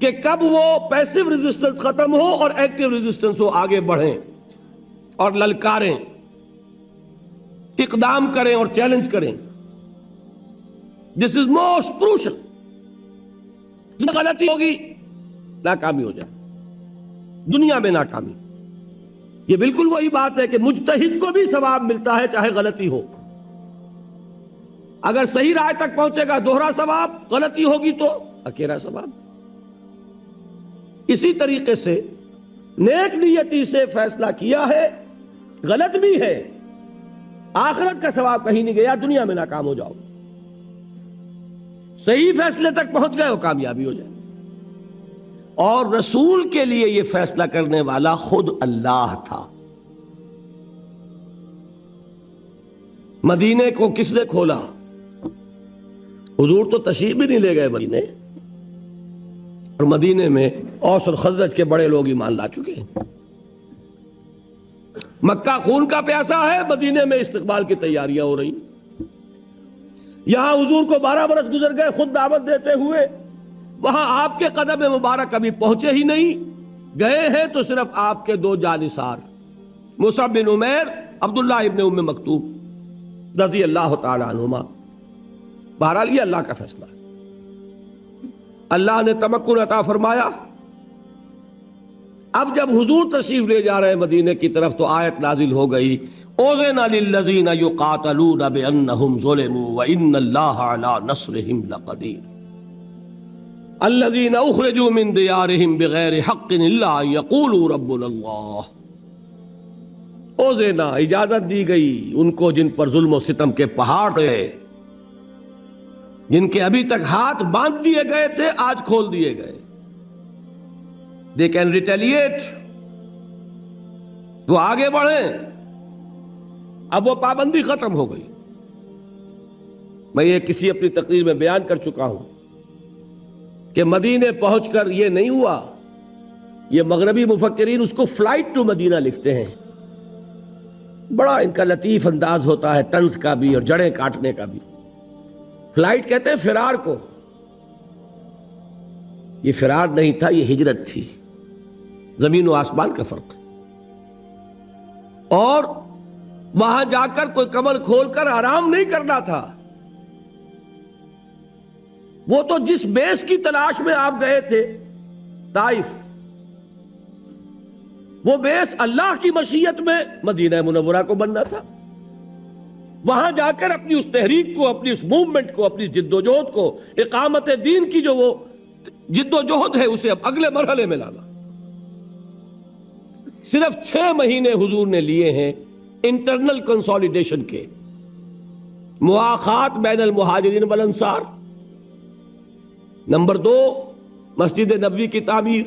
کہ کب وہ پیسو ریزسٹنس ختم ہو اور ایکٹیو ریزسٹنس ہو، آگے بڑھیں اور للکاریں، اقدام کریں اور چیلنج کریں۔ دس از موسٹ کروشل۔ غلطی ہوگی، ناکامی ہو جائے، دنیا میں ناکامی۔ یہ بالکل وہی بات ہے کہ مجتہد کو بھی ثواب ملتا ہے چاہے غلطی ہو۔ اگر صحیح رائے تک پہنچے گا 2 ثواب، غلطی ہوگی تو 1 ثواب۔ اسی طریقے سے نیک نیتی سے فیصلہ کیا ہے، غلط بھی ہے، آخرت کا ثواب کہیں نہیں گیا، دنیا میں ناکام ہو جاؤ۔ صحیح فیصلے تک پہنچ گئے وہ کامیابی ہو جائے. اور رسول کے لیے یہ فیصلہ کرنے والا خود اللہ تھا. مدینے کو کس نے کھولا؟ حضور تو تشریف بھی نہیں لے گئے مدینے، اور مدینے میں اوس اور خزرج کے بڑے لوگ ایمان لا چکے ہیں. مکہ خون کا پیاسا ہے، مدینے میں استقبال کی تیاریاں ہو رہی. یہاں حضور کو 12 برس گزر گئے خود دعوت دیتے ہوئے، وہاں آپ کے قدم مبارک کبھی پہنچے ہی نہیں. گئے ہیں تو صرف آپ کے 2 جانثار مصعب بن عمیر، عبداللہ ابن ام مکتوم رضی اللہ تعالی عنہما. بہرحال یہ اللہ کا فیصلہ ہے. اللہ نے تمکن عطا فرمایا. اب جب حضور تشریف لے جا رہے ہیں مدینے کی طرف تو آیت نازل ہو گئی، اذن للذین یقاتلون بانہم ظلموا وان اللہ علی نصرہم لقدیر الذین اخرجوا من دیارہم بغیر حق الا ان یقولوا ربنا اللہ. اوزینا اجازت دی گئی ان کو جن پر ظلم و ستم کے پہاڑ رہے، جن کے ابھی تک ہاتھ باندھ دیے گئے تھے آج کھول دیے گئے. They can retaliate. وہ آگے بڑھیں. اب وہ پابندی ختم ہو گئی. میں یہ کسی اپنی تقریر میں بیان کر چکا ہوں کہ مدینے پہنچ کر یہ نہیں ہوا. یہ مغربی مفکرین اس کو فلائٹ ٹو مدینہ لکھتے ہیں. بڑا ان کا لطیف انداز ہوتا ہے، طنز کا بھی اور جڑیں کاٹنے کا بھی. فلائٹ کہتے ہیں فرار کو. یہ فرار نہیں تھا، یہ ہجرت تھی. زمین و آسمان کا فرق. اور وہاں جا کر کوئی کمر کھول کر آرام نہیں کرنا تھا. وہ تو جس بیس کی تلاش میں آپ گئے تھے طائف، وہ بیس اللہ کی مشیت میں مدینہ منورہ کو بننا تھا. وہاں جا کر اپنی اس تحریک کو، اپنی اس موومنٹ کو، اپنی جد و جہد کو، اقامت دین کی جو وہ جد و جہد ہے اسے اب اگلے مرحلے میں لانا. صرف 6 مہینے حضور نے لیے ہیں انٹرنل کنسولیڈیشن کے، مواخات بین المہاجرین والانصار. نمبر 2 مسجد نبوی کی تعمیر.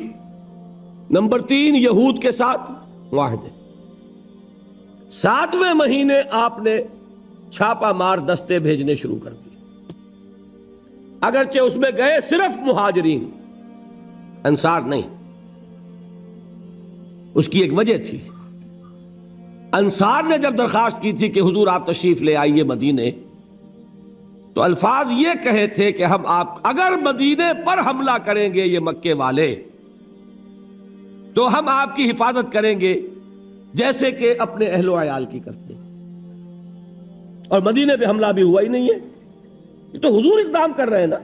نمبر 3 یہود کے ساتھ معاہدے. 7ویں مہینے آپ نے چھاپا مار دستے بھیجنے شروع کر دیے. اگرچہ اس میں گئے صرف مہاجرین، انصار نہیں. اس کی ایک وجہ تھی. انصار نے جب درخواست کی تھی کہ حضور آپ تشریف لے آئیے مدینے، تو الفاظ یہ کہے تھے کہ ہم آپ اگر مدینے پر حملہ کریں گے یہ مکے والے تو ہم آپ کی حفاظت کریں گے جیسے کہ اپنے اہل و عیال کی کرتے ہیں. اور مدینے پہ حملہ بھی ہوا ہی نہیں ہے. یہ تو حضور اقدام کر رہے ہیں نا.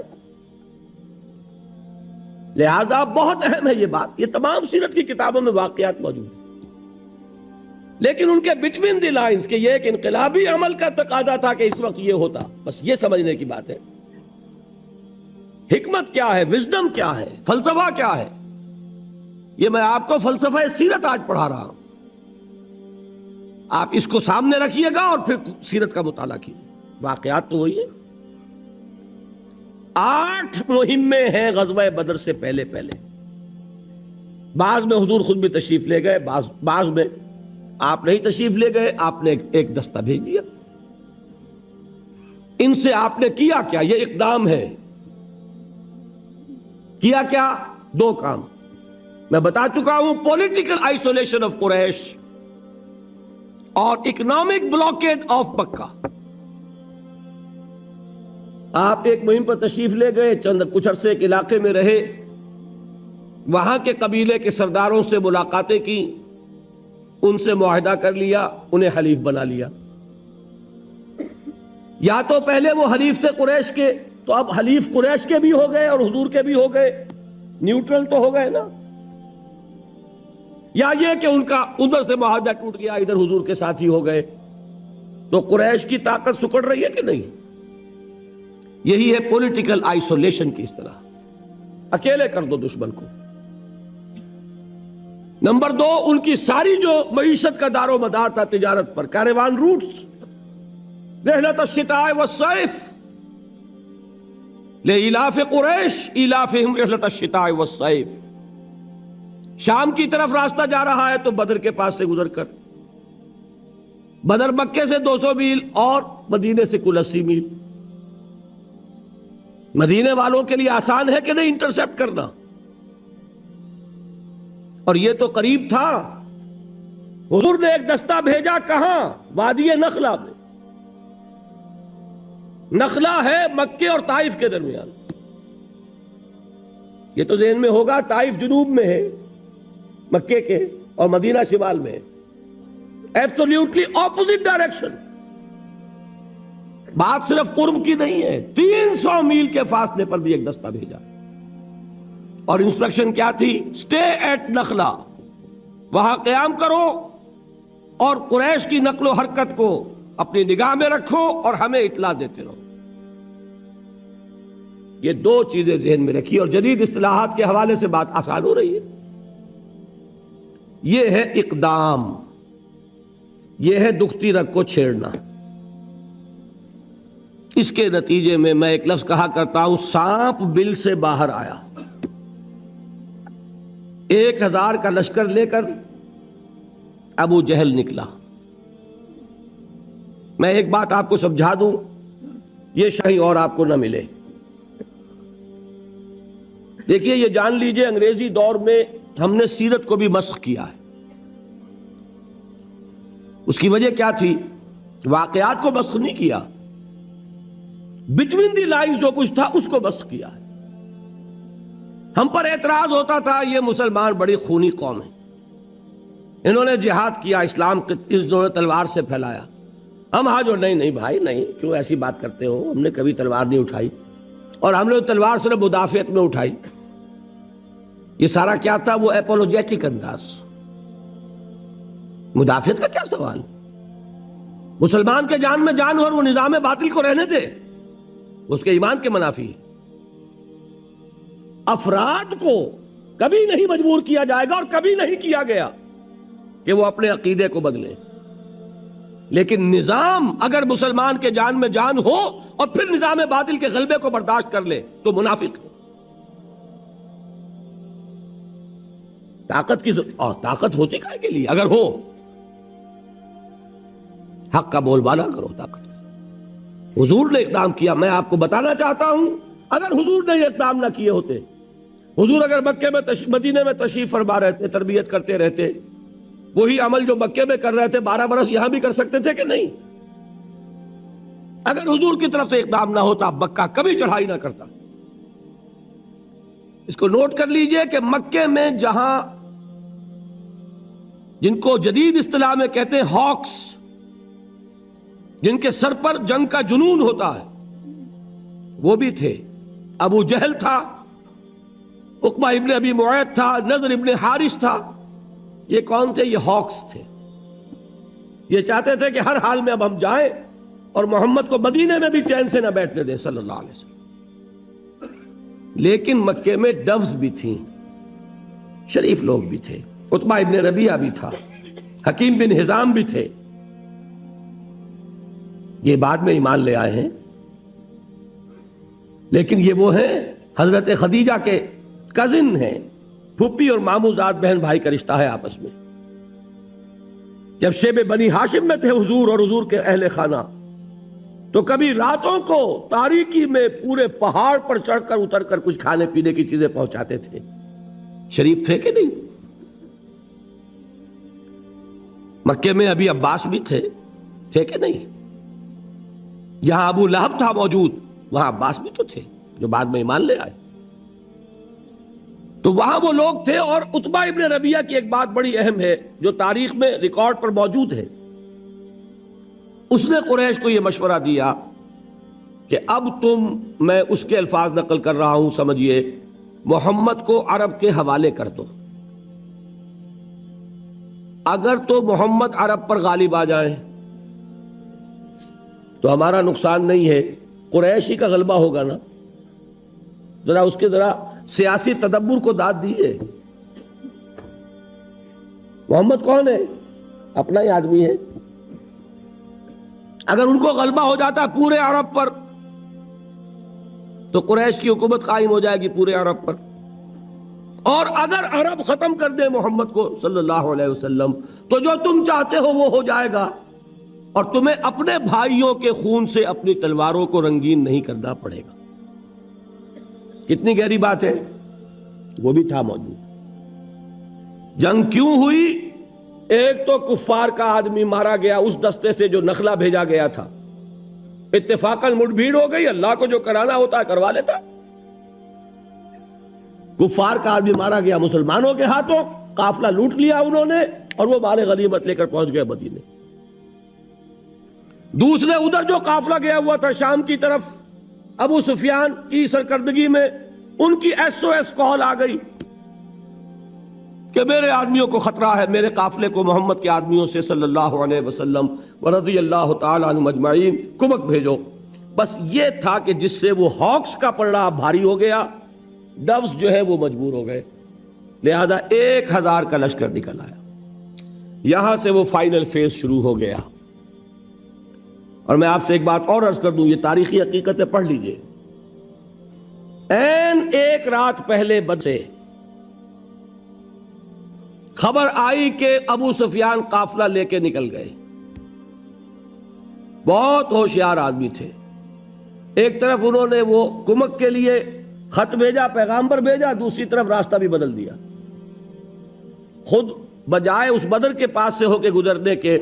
لہذا بہت اہم ہے یہ بات. یہ تمام سیرت کی کتابوں میں واقعات موجود ہیں، لیکن ان کے بٹوین دی لائنز کہ یہ ایک انقلابی عمل کا تقاضا تھا کہ اس وقت یہ ہوتا. بس یہ سمجھنے کی بات ہے. حکمت کیا ہے، وزڈم کیا ہے، فلسفہ کیا ہے، یہ میں آپ کو فلسفہ سیرت آج پڑھا رہا ہوں. آپ اس کو سامنے رکھیے گا اور پھر سیرت کا مطالعہ کیجیے. واقعات تو وہی ہے. 8 مہمیں ہیں غزوہ بدر سے پہلے. بعض میں حضور خود بھی تشریف لے گئے، بعض میں آپ نہیں تشریف لے گئے، آپ نے ایک دستہ بھیج دیا. ان سے آپ نے کیا کیا؟ یہ اقدام ہے. کیا کیا؟ 2 کام میں بتا چکا ہوں. پولیٹیکل آئسولیشن آف قریش اور اکنامک بلاکیڈ آف مکہ. آپ ایک مہم پر تشریف لے گئے، کچھ عرصے ایک علاقے میں رہے، وہاں کے قبیلے کے سرداروں سے ملاقاتیں کی، ان سے معاہدہ کر لیا، انہیں حلیف بنا لیا. یا تو پہلے وہ حلیف تھے قریش کے، تو اب حلیف قریش کے بھی ہو گئے اور حضور کے بھی ہو گئے، نیوٹرل تو ہو گئے نا. یا یہ کہ ان کا ادھر سے معاہدہ ٹوٹ گیا، ادھر حضور کے ساتھ ہی ہو گئے. تو قریش کی طاقت سکڑ رہی ہے کہ نہیں؟ یہی ہے پولیٹیکل آئسولیشن کی اصطلاح. اکیلے کر دو دشمن کو. نمبر 2 ان کی ساری جو معیشت کا دار و مدار تھا تجارت پر، کاروان روٹس، رحلت الشتاء والصیف، لإلاف قریش إلافهم رحلة الشتاء والصيف. شام کی طرف راستہ جا رہا ہے تو بدر کے پاس سے گزر کر، بدر مکے سے 200 میل اور مدینے سے کل 80 میل. مدینے والوں کے لیے آسان ہے کہ نہیں انٹرسیپٹ کرنا؟ اور یہ تو قریب تھا. حضور نے ایک دستہ بھیجا کہاں؟ وادی نخلا میں. نخلا ہے مکے اور طائف کے درمیان. یہ تو ذہن میں ہوگا طائف جنوب میں ہے مکے کے اور مدینہ شمال میں ہے. Absolutely opposite direction. بات صرف قرب کی نہیں ہے، 300 میل کے فاصلے پر بھی ایک دستہ بھیجا. اور انسٹرکشن کیا تھی؟ سٹے ایٹ نخلا، وہاں قیام کرو اور قریش کی نقل و حرکت کو اپنی نگاہ میں رکھو اور ہمیں اطلاع دیتے رہو. یہ دو چیزیں ذہن میں رکھی. اور جدید اصطلاحات کے حوالے سے بات آسان ہو رہی ہے. یہ ہے اقدام، یہ ہے دکھتی رگ کو چھیڑنا. اس کے نتیجے میں میں ایک لفظ کہا کرتا ہوں، سانپ بل سے باہر آیا. 1000 کا لشکر لے کر ابو جہل نکلا. میں ایک بات آپ کو سمجھا دوں، یہ کہیں اور آپ کو نہ ملے. دیکھیے یہ جان لیجئے انگریزی دور میں ہم نے سیرت کو بھی مسخ کیا ہے. اس کی وجہ کیا تھی؟ واقعات کو مسخ نہیں کیا، بٹوین دی لائنز جو کچھ تھا اس کو مسخ کیا ہے. ہم پر اعتراض ہوتا تھا یہ مسلمان بڑی خونی قوم ہے، انہوں نے جہاد کیا، اسلام انہوں نے تلوار سے پھیلایا. ہم جو نہیں بھائی نہیں، کیوں ایسی بات کرتے ہو؟ ہم نے کبھی تلوار نہیں اٹھائی، اور ہم نے تلوار صرف مدافعت میں اٹھائی. یہ سارا کیا تھا؟ وہ اپولوجیٹک انداز. مدافعت کا کیا سوال؟ مسلمان کے جان میں جان ہو اور وہ نظام باطل کو رہنے دے، اس کے ایمان کے منافی. افراد کو کبھی نہیں مجبور کیا جائے گا اور کبھی نہیں کیا گیا کہ وہ اپنے عقیدے کو بدلے. لیکن نظام اگر مسلمان کے جان میں جان ہو اور پھر نظام باطل کے غلبے کو برداشت کر لے تو منافق ہے. طاقت ہوتی کائے کے لیے؟ اگر ہو حق کا بول بالا کرو. طاقت حضور نے اقدام کیا. میں آپ کو بتانا چاہتا ہوں اگر حضور نے یہ اقدام نہ کیے ہوتے، حضور اگر مکے میں مدینے میں تشریف فرما رہتے، تربیت کرتے رہتے، وہی عمل جو مکے میں کر رہے تھے 12 برس یہاں بھی کر سکتے تھے کہ نہیں؟ اگر حضور کی طرف سے اقدام نہ ہوتا مکہ کبھی چڑھائی نہ کرتا. اس کو نوٹ کر لیجئے کہ مکے میں جہاں جن کو جدید اصطلاح میں کہتے ہیں ہاکس، جن کے سر پر جنگ کا جنون ہوتا ہے، وہ بھی تھے. ابو جہل تھا، عقبہ ابن ابی معیط تھا، نضر ابن حارث تھا. یہ کون تھے؟ یہ ہاکس تھے. یہ چاہتے تھے کہ ہر حال میں اب ہم جائیں اور محمد کو مدینے میں بھی چین سے نہ بیٹھنے دیں صلی اللہ علیہ وسلم. لیکن مکے میں ڈوز بھی تھیں، شریف لوگ بھی تھے. عتبہ ابن ربیعہ بھی تھا، حکیم بن حزام بھی تھے. یہ بعد میں ایمان لے آئے ہیں، لیکن یہ وہ ہیں حضرت خدیجہ کے کزن ہیں. پھپھی اور ماموں ذات بہن بھائی کا رشتہ ہے آپس میں. جب شیب بنی ہاشم میں تھے حضور اور حضور کے اہل خانہ، تو کبھی راتوں کو تاریکی میں پورے پہاڑ پر چڑھ کر اتر کر کچھ کھانے پینے کی چیزیں پہنچاتے تھے. شریف تھے کہ نہیں؟ مکے میں ابھی عباس بھی تھے کہ نہیں؟ جہاں ابو لہب تھا موجود وہاں عباس بھی تو تھے جو بعد میں ایمان لے آئے. تو وہاں وہ لوگ تھے. اور عتبہ ابن ربیعہ کی ایک بات بڑی اہم ہے جو تاریخ میں ریکارڈ پر موجود ہے. اس نے قریش کو یہ مشورہ دیا کہ اب میں اس کے الفاظ نقل کر رہا ہوں، سمجھیے، محمد کو عرب کے حوالے کر دو. اگر تو محمد عرب پر غالب آ جائیں تو ہمارا نقصان نہیں ہے، قریشی کا غلبہ ہوگا نا. ذرا اس کے سیاسی تدبر کو داد دیجیے. محمد کون ہے؟ اپنا ہی آدمی ہے. اگر ان کو غلبہ ہو جاتا پورے عرب پر تو قریش کی حکومت قائم ہو جائے گی پورے عرب پر. اور اگر عرب ختم کر دے محمد کو صلی اللہ علیہ وسلم تو جو تم چاہتے ہو وہ ہو جائے گا، اور تمہیں اپنے بھائیوں کے خون سے اپنی تلواروں کو رنگین نہیں کرنا پڑے گا. کتنی گہری بات ہے، وہ بھی تھا موجود. جنگ کیوں ہوئی؟ ایک تو کفار کا آدمی مارا گیا اس دستے سے جو نخلا بھیجا گیا تھا، اتفاقاً مٹ بھیڑ ہو گئی، اللہ کو جو کرانا ہوتا ہے کروا لیتا. کفار کا آدمی مارا گیا مسلمانوں کے ہاتھوں، قافلہ لوٹ لیا انہوں نے، اور وہ مال غنیمت لے کر پہنچ گئے مدینے. دوسرے ادھر جو قافلہ گیا ہوا تھا شام کی طرف، ابو سفیان کی سرکردگی میں ان کی SOS کال آ گئی کہ میرے آدمیوں کو خطرہ ہے، میرے قافلے کو محمد کے آدمیوں سے صلی اللہ علیہ وسلم ورضی اللہ تعالی عنہم اجمعین کمک بھیجو. بس یہ تھا کہ جس سے وہ ہاکس کا پلڑا بھاری ہو گیا، ڈوز جو ہے وہ مجبور ہو گئے، لہذا 1000 کا لشکر نکل آیا. یہاں سے وہ فائنل فیز شروع ہو گیا. اور میں آپ سے ایک بات اور عرض کر دوں، یہ تاریخی حقیقتیں پڑھ لیجئے. ایک رات پہلے بدر سے خبر آئی کہ ابو سفیان قافلہ لے کے نکل گئے. بہت ہوشیار آدمی تھے. ایک طرف انہوں نے وہ کمک کے لیے خط بھیجا، پیغامبر بھیجا، دوسری طرف راستہ بھی بدل دیا. خود بجائے اس بدر کے پاس سے ہو کے گزرنے کے،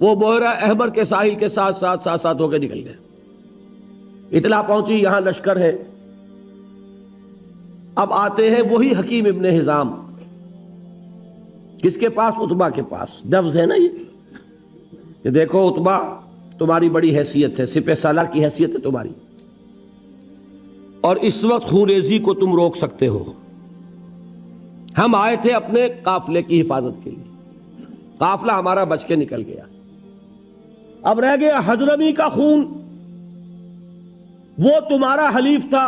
وہ بحیرہ احمر کے ساحل کے ساتھ ہو کے نکل گئے. اطلاع پہنچی یہاں لشکر ہے. اب آتے ہیں وہی حکیم ابن حزام، کس کے پاس؟ عتبہ کے پاس. لفظ ہے نا یہ کہ دیکھو عتبہ تمہاری بڑی حیثیت ہے، سپہ سالار کی حیثیت ہے تمہاری، اور اس وقت خونریزی کو تم روک سکتے ہو. ہم آئے تھے اپنے قافلے کی حفاظت کے لیے، قافلہ ہمارا بچ کے نکل گیا، اب رہ گیا حضرمی کا خون، وہ تمہارا حلیف تھا،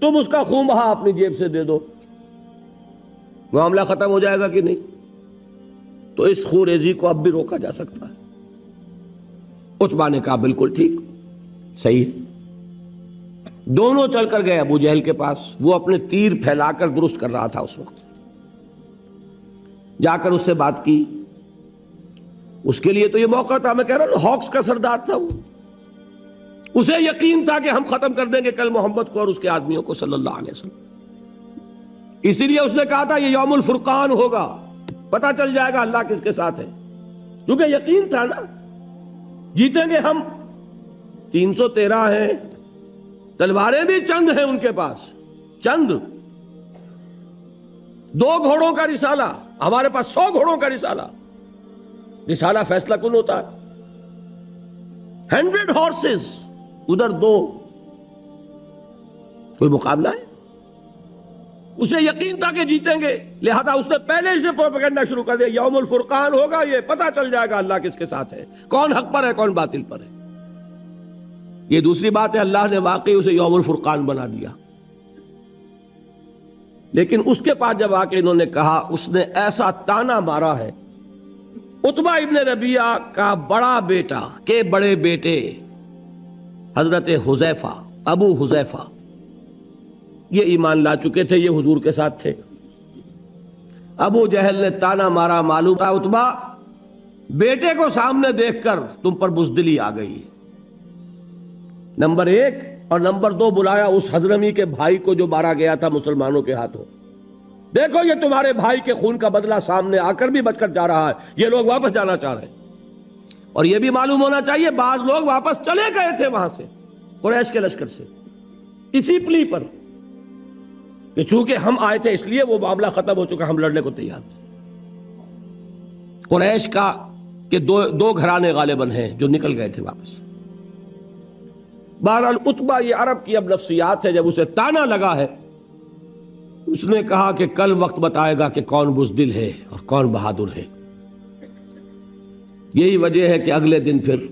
تم اس کا خون بہا اپنی جیب سے دے دو، معاملہ ختم ہو جائے گا کہ نہیں؟ تو اس خونریزی کو اب بھی روکا جا سکتا ہے. عتبہ نے کہا بالکل ٹھیک، صحیح ہے. دونوں چل کر گئے ابو جہل کے پاس. وہ اپنے تیر پھیلا کر درست کر رہا تھا اس وقت. جا کر اس سے بات کی. اس کے لیے تو یہ موقع تھا، میں کہہ رہا ہوں ہاکس کا سردار تھا وہ. اسے یقین تھا کہ ہم ختم کر دیں گے کل محمد کو اور اس کے آدمیوں کو صلی اللہ علیہ وسلم. اسی لیے اس نے کہا تھا یہ یوم الفرقان ہوگا، پتہ چل جائے گا اللہ کس کے ساتھ ہے. کیونکہ یقین تھا نا جیتیں گے ہم. 313 ہیں، تلواریں بھی چند ہیں ان کے پاس، چند. 2 گھوڑوں کا رسالہ، ہمارے پاس 100 گھوڑوں کا رسالہ. رسالہ فیصلہ کن ہوتا ہے. 100 ہارسز، ادھر 2، کوئی مقابلہ ہے؟ اسے یقین تھا کہ جیتیں گے، لہذا اس نے پہلے سے پروپیگنڈا شروع کر دیا یوم الفرقان ہوگا، یہ پتہ چل جائے گا اللہ کس کے ساتھ ہے، کون حق پر ہے کون باطل پر ہے. یہ دوسری بات ہے، اللہ نے واقعی اسے یوم الفرقان بنا دیا. لیکن اس کے پاس جب آ کے انہوں نے کہا، اس نے ایسا تانا مارا ہے. عتبہ ابن ربیعہ کا بڑا بیٹا کے بڑے بیٹے حضرت حذیفہ، ابو حذیفہ، یہ ایمان لا چکے تھے، یہ حضور کے ساتھ تھے. ابو جہل نے تانا مارا، معلوم تھا عتبہ بیٹے کو سامنے دیکھ کر تم پر بزدلی آ گئی. نمبر 1 اور نمبر 2 بلایا اس حضرمی کے بھائی کو جو مارا گیا تھا مسلمانوں کے ہاتھوں. دیکھو یہ تمہارے بھائی کے خون کا بدلہ سامنے آ کر بھی بچ کر جا رہا ہے، یہ لوگ واپس جانا چاہ رہے ہیں. اور یہ بھی معلوم ہونا چاہیے بعض لوگ واپس چلے گئے تھے وہاں سے، قریش کے لشکر سے، اسی پلی پر کہ چونکہ ہم آئے تھے اس لیے وہ معاملہ ختم ہو چکا، ہم لڑنے کو تیار تھے. قریش کا کہ دو گھرانے غالباً ہیں جو نکل گئے تھے واپس. بہرحال عتبہ، یہ عرب کی اب نفسیات ہے، جب اسے تانا لگا ہے اس نے کہا کہ کل وقت بتائے گا کہ کون بزدل ہے اور کون بہادر ہے. یہی وجہ ہے کہ اگلے دن پھر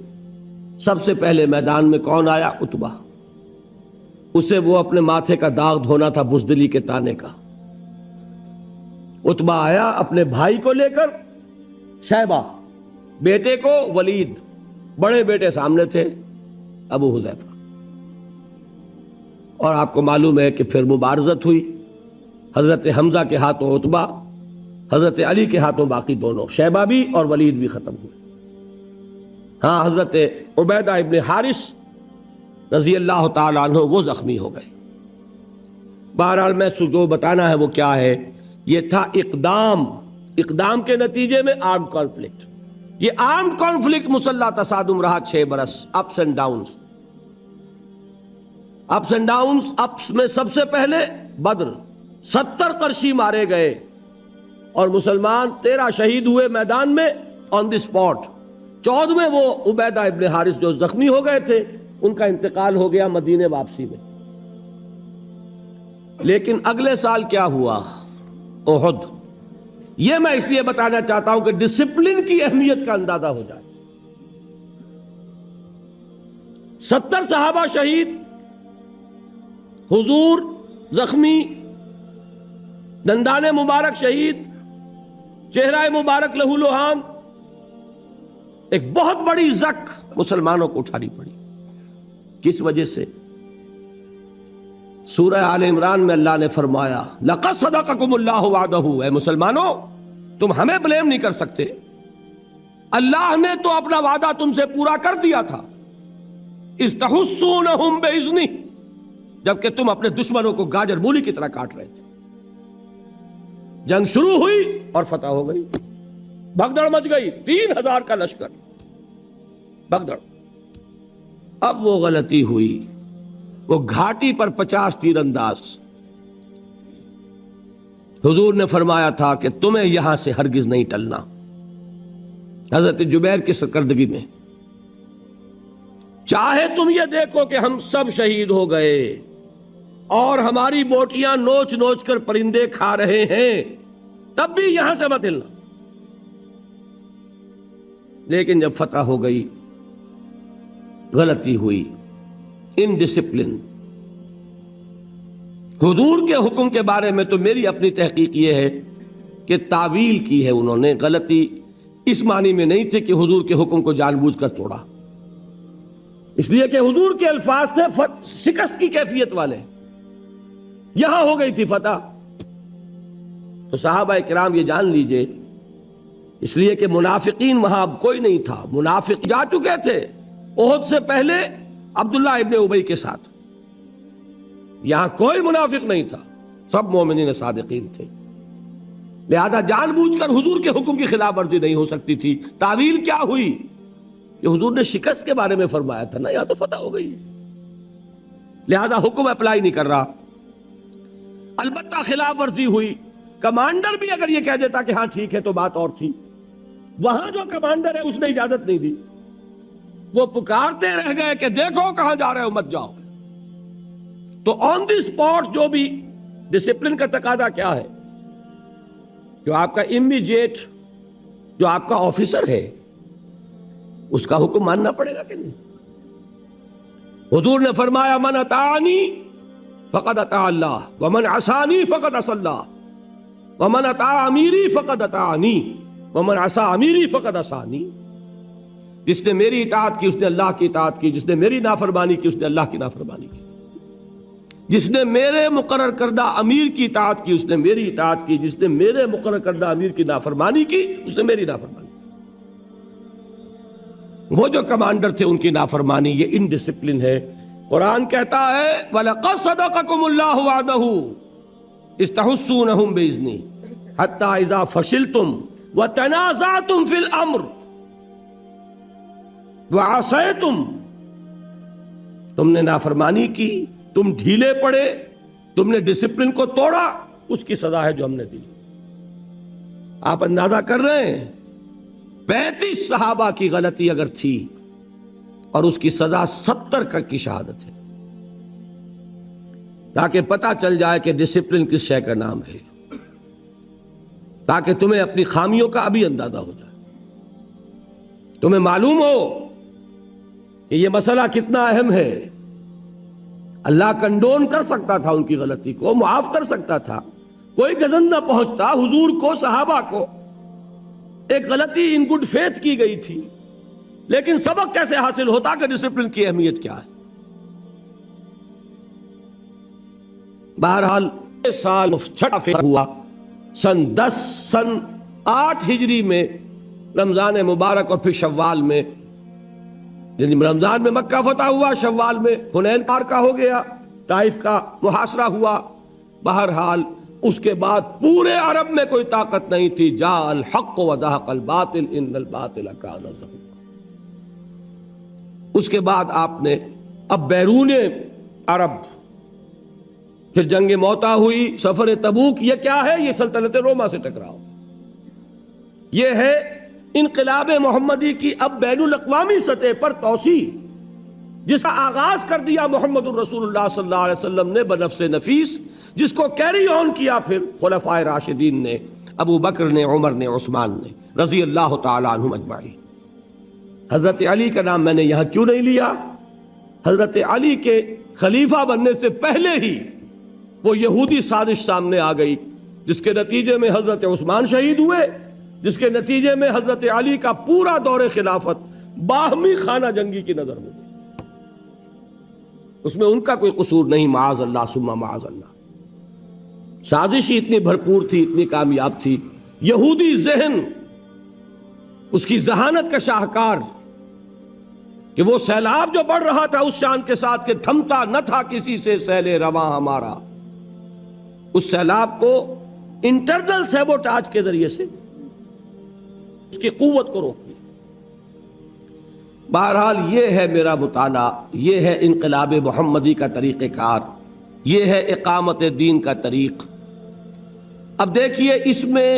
سب سے پہلے میدان میں کون آیا؟ عتبہ. اسے وہ اپنے ماتھے کا داغ دھونا تھا بزدلی کے تانے کا. عتبہ آیا اپنے بھائی کو لے کر، شیبہ، بیٹے کو ولید، بڑے بیٹے سامنے تھے ابو حذیفہ. اور آپ کو معلوم ہے کہ پھر مبارزت ہوئی، حضرت حمزہ کے ہاتھوں عتبہ، حضرت علی کے ہاتھوں باقی دونوں، شیبہ بھی اور ولید بھی ختم ہوئے۔ ہاں حضرت عبیدہ ابن حارث رضی اللہ تعالیٰ عنہ وہ زخمی ہو گئے۔ بہرحال میں جو بتانا ہے وہ کیا ہے، یہ تھا اقدام کے نتیجے میں آرمڈ کانفلکٹ۔ یہ آرمڈ کانفلکٹ مسلح تصادم رہا 6 برس، اپس اینڈ ڈاؤنز۔ اپس میں سب سے پہلے بدر، 70 قرشی مارے گئے اور مسلمان 13 شہید ہوئے میدان میں آن دی اسپاٹ۔ 14ویں وہ عبیدہ ابن حارث جو زخمی ہو گئے تھے، ان کا انتقال ہو گیا مدینے واپسی میں۔ لیکن اگلے سال کیا ہوا؟ احد۔ یہ میں اس لیے بتانا چاہتا ہوں کہ ڈسپلن کی اہمیت کا اندازہ ہو جائے۔ 70 صحابہ شہید، حضور زخمی، دندان مبارک شہید، چہرہ مبارک لہو لہان، ایک بہت بڑی زک مسلمانوں کو اٹھانی پڑی۔ کس وجہ سے؟ سورہ آل عمران میں اللہ نے فرمایا لَقَدْ صَدَقَكُمُ اللَّهُ وَعْدَهُ، اے مسلمانوں تم ہمیں بلیم نہیں کر سکتے، اللہ نے تو اپنا وعدہ تم سے پورا کر دیا تھا۔ اِذْ تَحُسُّونَهُمْ بِإِذْنِهِ، جبکہ تم اپنے دشمنوں کو گاجر مولی کی طرح کاٹ رہے تھے۔ جنگ شروع ہوئی اور فتح ہو گئی، بھگدڑ مچ گئی، 3000 کا لشکر، بھگدڑ۔ اب وہ غلطی ہوئی، وہ گھاٹی پر 50 تیر انداز۔ حضور نے فرمایا تھا کہ تمہیں یہاں سے ہرگز نہیں ٹلنا، حضرت جبیر کی سرکردگی میں۔ چاہے تم یہ دیکھو کہ ہم سب شہید ہو گئے اور ہماری بوٹیاں نوچ نوچ کر پرندے کھا رہے ہیں، تب بھی یہاں سے مت ہلنا۔ لیکن جب فتح ہو گئی، غلطی ہوئی، انڈسپلن۔ حضور کے حکم کے بارے میں تو میری اپنی تحقیق یہ ہے کہ تعویل کی ہے انہوں نے، غلطی اس معنی میں نہیں تھی کہ حضور کے حکم کو جان بوجھ کر توڑا، اس لیے کہ حضور کے الفاظ تھے شکست کی کیفیت والے۔ یہاں ہو گئی تھی فتح، تو صحابہ کرام یہ جان لیجئے، اس لیے کہ منافقین وہاں اب کوئی نہیں تھا، منافق جا چکے تھے احد سے پہلے عبداللہ ابن ابی کے ساتھ، یہاں کوئی منافق نہیں تھا، سب مومنین صادقین تھے، لہذا جان بوجھ کر حضور کے حکم کی خلاف ورزی نہیں ہو سکتی تھی۔ تعویل کیا ہوئی کہ حضور نے شکست کے بارے میں فرمایا تھا نا، یہاں تو فتح ہو گئی، لہذا حکم اپلائی نہیں کر رہا۔ البتہ خلاف ورزی ہوئی، کمانڈر بھی اگر یہ کہہ دیتا کہ ہاں ٹھیک ہے تو بات اور تھی، وہاں جو کمانڈر ہے اس نے اجازت نہیں دی، وہ پکارتے رہ گئے کہ دیکھو کہاں جا رہے ہو، مت جاؤ۔ تو آن دی اسپاٹ جو بھی ڈسپلن کا تقاضا کیا ہے، جو آپ کا امیڈیٹ، جو آپ کا آفیسر ہے، اس کا حکم ماننا پڑے گا کہ نہیں؟ حضور نے فرمایا من اطاعنی فقد اطاع اللہ ومن عصانی فقد عصى اللہ ومن اطاع امیری فقد اطاعنی ومن عصى امیری فقد عصانی۔ جس نے میری اطاعت کی اس نے اللہ کی اطاعت کی، جس نے میری نافرمانی کی اس نے اللہ کی نافرمانی کی، جس نے میرے مقرر کردہ امیر کی اطاعت کی اس نے میری اطاعت کی، جس نے میرے مقرر کردہ امیر کی نافرمانی کی اس نے میری نافرمانی کی۔ وہ جو کمانڈر تھے ان کی نافرمانی، یہ انڈسپلن ہے۔ قرآن کہتا ہے وَلَقَدْ صَدَقَكُمُ اللَّهُ وَعْدَهُ إِذْ تَحُسُّونَهُم بِإِذْنِهِ حَتَّى إِذَا فَشِلْتُمْ وَتَنَازَعْتُمْ فِي الْأَمْرِ وَعَصَيْتُمْ، تم نے نافرمانی کی، تم ڈھیلے پڑے، تم نے ڈسپلن کو توڑا، اس کی سزا ہے جو ہم نے دی۔ آپ اندازہ کر رہے ہیں 35 صحابہ کی غلطی اگر تھی اور اس کی سزا 70 کی شہادت ہے، تاکہ پتہ چل جائے کہ ڈسپلن کس شے کا نام ہے، تاکہ تمہیں اپنی خامیوں کا ابھی اندازہ ہو جائے، تمہیں معلوم ہو کہ یہ مسئلہ کتنا اہم ہے۔ اللہ کنڈون کر سکتا تھا ان کی غلطی کو، معاف کر سکتا تھا، کوئی گزن نہ پہنچتا، حضور کو، صحابہ کو ایک غلطی ان گڈ فیتھ کی گئی تھی، لیکن سبق کیسے حاصل ہوتا کہ ڈسپلن کی اہمیت کیا ہے۔ بہرحال سال چھٹا فتح ہوا سن 8 ہجری میں رمضان مبارک، اور پھر شوال میں، یعنی رمضان میں مکہ فتح ہوا، شوال میں حنین کا ہو گیا، طائف کا محاصرہ ہوا۔ بہرحال اس کے بعد پورے عرب میں کوئی طاقت نہیں تھی۔ جاء الحق وزهق الباطل ان الباطل کان زہوقا۔ اس کے بعد آپ نے اب بیرون عرب پھر جنگ موتا ہوئی، سفر تبوک۔ یہ کیا ہے؟ یہ سلطنت روما سے ٹکراؤ، یہ ہے انقلاب محمدی کی اب بین الاقوامی سطح پر توسیع، جس کا آغاز کر دیا محمد الرسول اللہ صلی اللہ علیہ وسلم نے بنفس نفیس، جس کو کیری آن کیا پھر خلفائے راشدین نے، ابو بکر نے، عمر نے، عثمان نے، رضی اللہ تعالی عنہم اجمعین۔ حضرت علی کا نام میں نے یہاں کیوں نہیں لیا؟ حضرت علی کے خلیفہ بننے سے پہلے ہی وہ یہودی سازش سامنے آ گئی، جس کے نتیجے میں حضرت عثمان شہید ہوئے، جس کے نتیجے میں حضرت علی کا پورا دور خلافت باہمی خانہ جنگی کی نظر ہو گئی۔ اس میں ان کا کوئی قصور نہیں، معاذ اللہ ثم معاذ اللہ۔ سازش ہی اتنی بھرپور تھی، اتنی کامیاب تھی، یہودی ذہن اس کی ذہانت کا شاہکار، کہ وہ سیلاب جو بڑھ رہا تھا اس شان کے ساتھ کہ تھمتا نہ تھا کسی سے سیل رواں ہمارا، اس سیلاب کو انٹرنل سیبوٹاج کے ذریعے سے اس کی قوت کو روک دیا۔ بہرحال یہ ہے میرا مطالعہ، یہ ہے انقلاب محمدی کا طریقہ کار، یہ ہے اقامت دین کا طریق۔ اب دیکھیے اس میں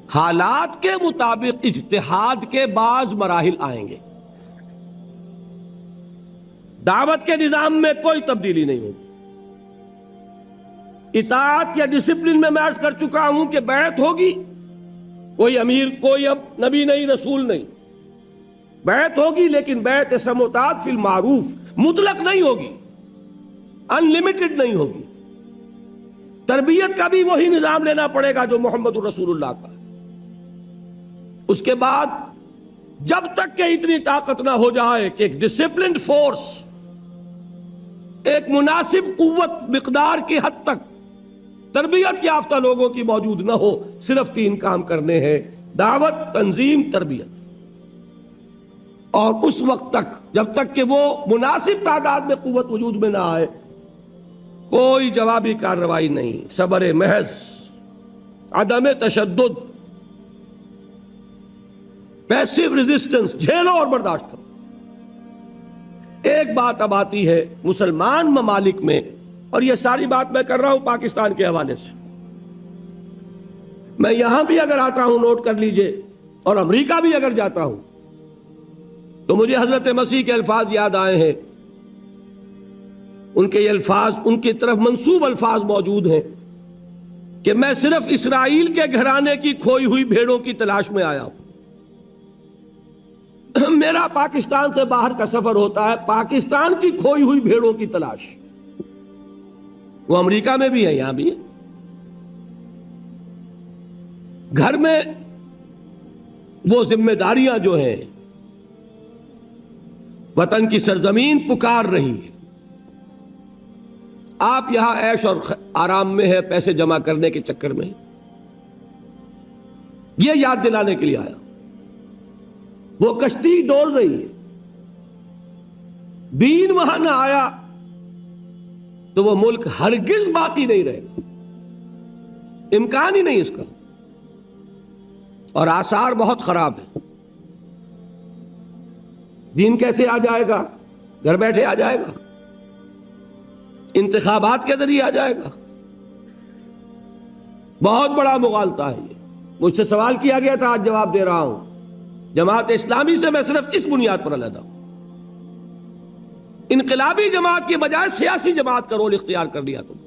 حالات کے مطابق اجتہاد کے بعض مراحل آئیں گے۔ دعوت کے نظام میں کوئی تبدیلی نہیں ہوگی۔ اطاعت یا ڈسپلن میں عرض کر چکا ہوں کہ بیعت ہوگی، کوئی امیر، کوئی اب نبی نہیں، رسول نہیں، بیعت ہوگی، لیکن بیعت سمع و طاعت فی المعروف، مطلق نہیں ہوگی، ان لمیٹڈ نہیں ہوگی۔ تربیت کا بھی وہی نظام لینا پڑے گا جو محمد الرسول اللہ کا۔ اس کے بعد جب تک کہ اتنی طاقت نہ ہو جائے کہ ایک ڈسپلنڈ فورس، ایک مناسب قوت مقدار کی حد تک تربیت یافتہ لوگوں کی موجود نہ ہو، صرف 3 کام کرنے ہیں: دعوت، تنظیم، تربیت۔ اور اس وقت تک، جب تک کہ وہ مناسب تعداد میں قوت وجود میں نہ آئے، کوئی جوابی کارروائی نہیں، صبر محض، عدم تشدد، پیسیو ریزسٹنس، جھیلو اور برداشت کرو۔ ایک بات اب آتی ہے مسلمان ممالک میں، اور یہ ساری بات میں کر رہا ہوں پاکستان کے حوالے سے، میں یہاں بھی اگر آتا ہوں نوٹ کر لیجئے، اور امریکہ بھی اگر جاتا ہوں تو مجھے حضرت مسیح کے الفاظ یاد آئے ہیں۔ ان کے یہ الفاظ، ان کی طرف منسوب الفاظ موجود ہیں کہ میں صرف اسرائیل کے گھرانے کی کھوئی ہوئی بھیڑوں کی تلاش میں آیا ہوں۔ میرا پاکستان سے باہر کا سفر ہوتا ہے پاکستان کی کھوئی ہوئی بھیڑوں کی تلاش۔ وہ امریکہ میں بھی ہے، یہاں بھی ہے۔ گھر میں وہ ذمہ داریاں جو ہیں، وطن کی سرزمین پکار رہی ہے، آپ یہاں عیش اور آرام میں ہے، پیسے جمع کرنے کے چکر میں، یہ یاد دلانے کے لیے آیا۔ وہ کشتی ڈول رہی ہے، دین وہاں نہ آیا تو وہ ملک ہرگز باقی نہیں رہے گا، امکان ہی نہیں اس کا، اور آثار بہت خراب ہے۔ دین کیسے آ جائے گا؟ گھر بیٹھے آ جائے گا، انتخابات کے ذریعے آ جائے گا۔ بہت بڑا مغالطہ ہے یہ۔ مجھ سے سوال کیا گیا تھا، آج جواب دے رہا ہوں۔ جماعت اسلامی سے میں صرف اس بنیاد پر علیحدہ ہوں، انقلابی جماعت کے بجائے سیاسی جماعت کا رول اختیار کر لیا تم۔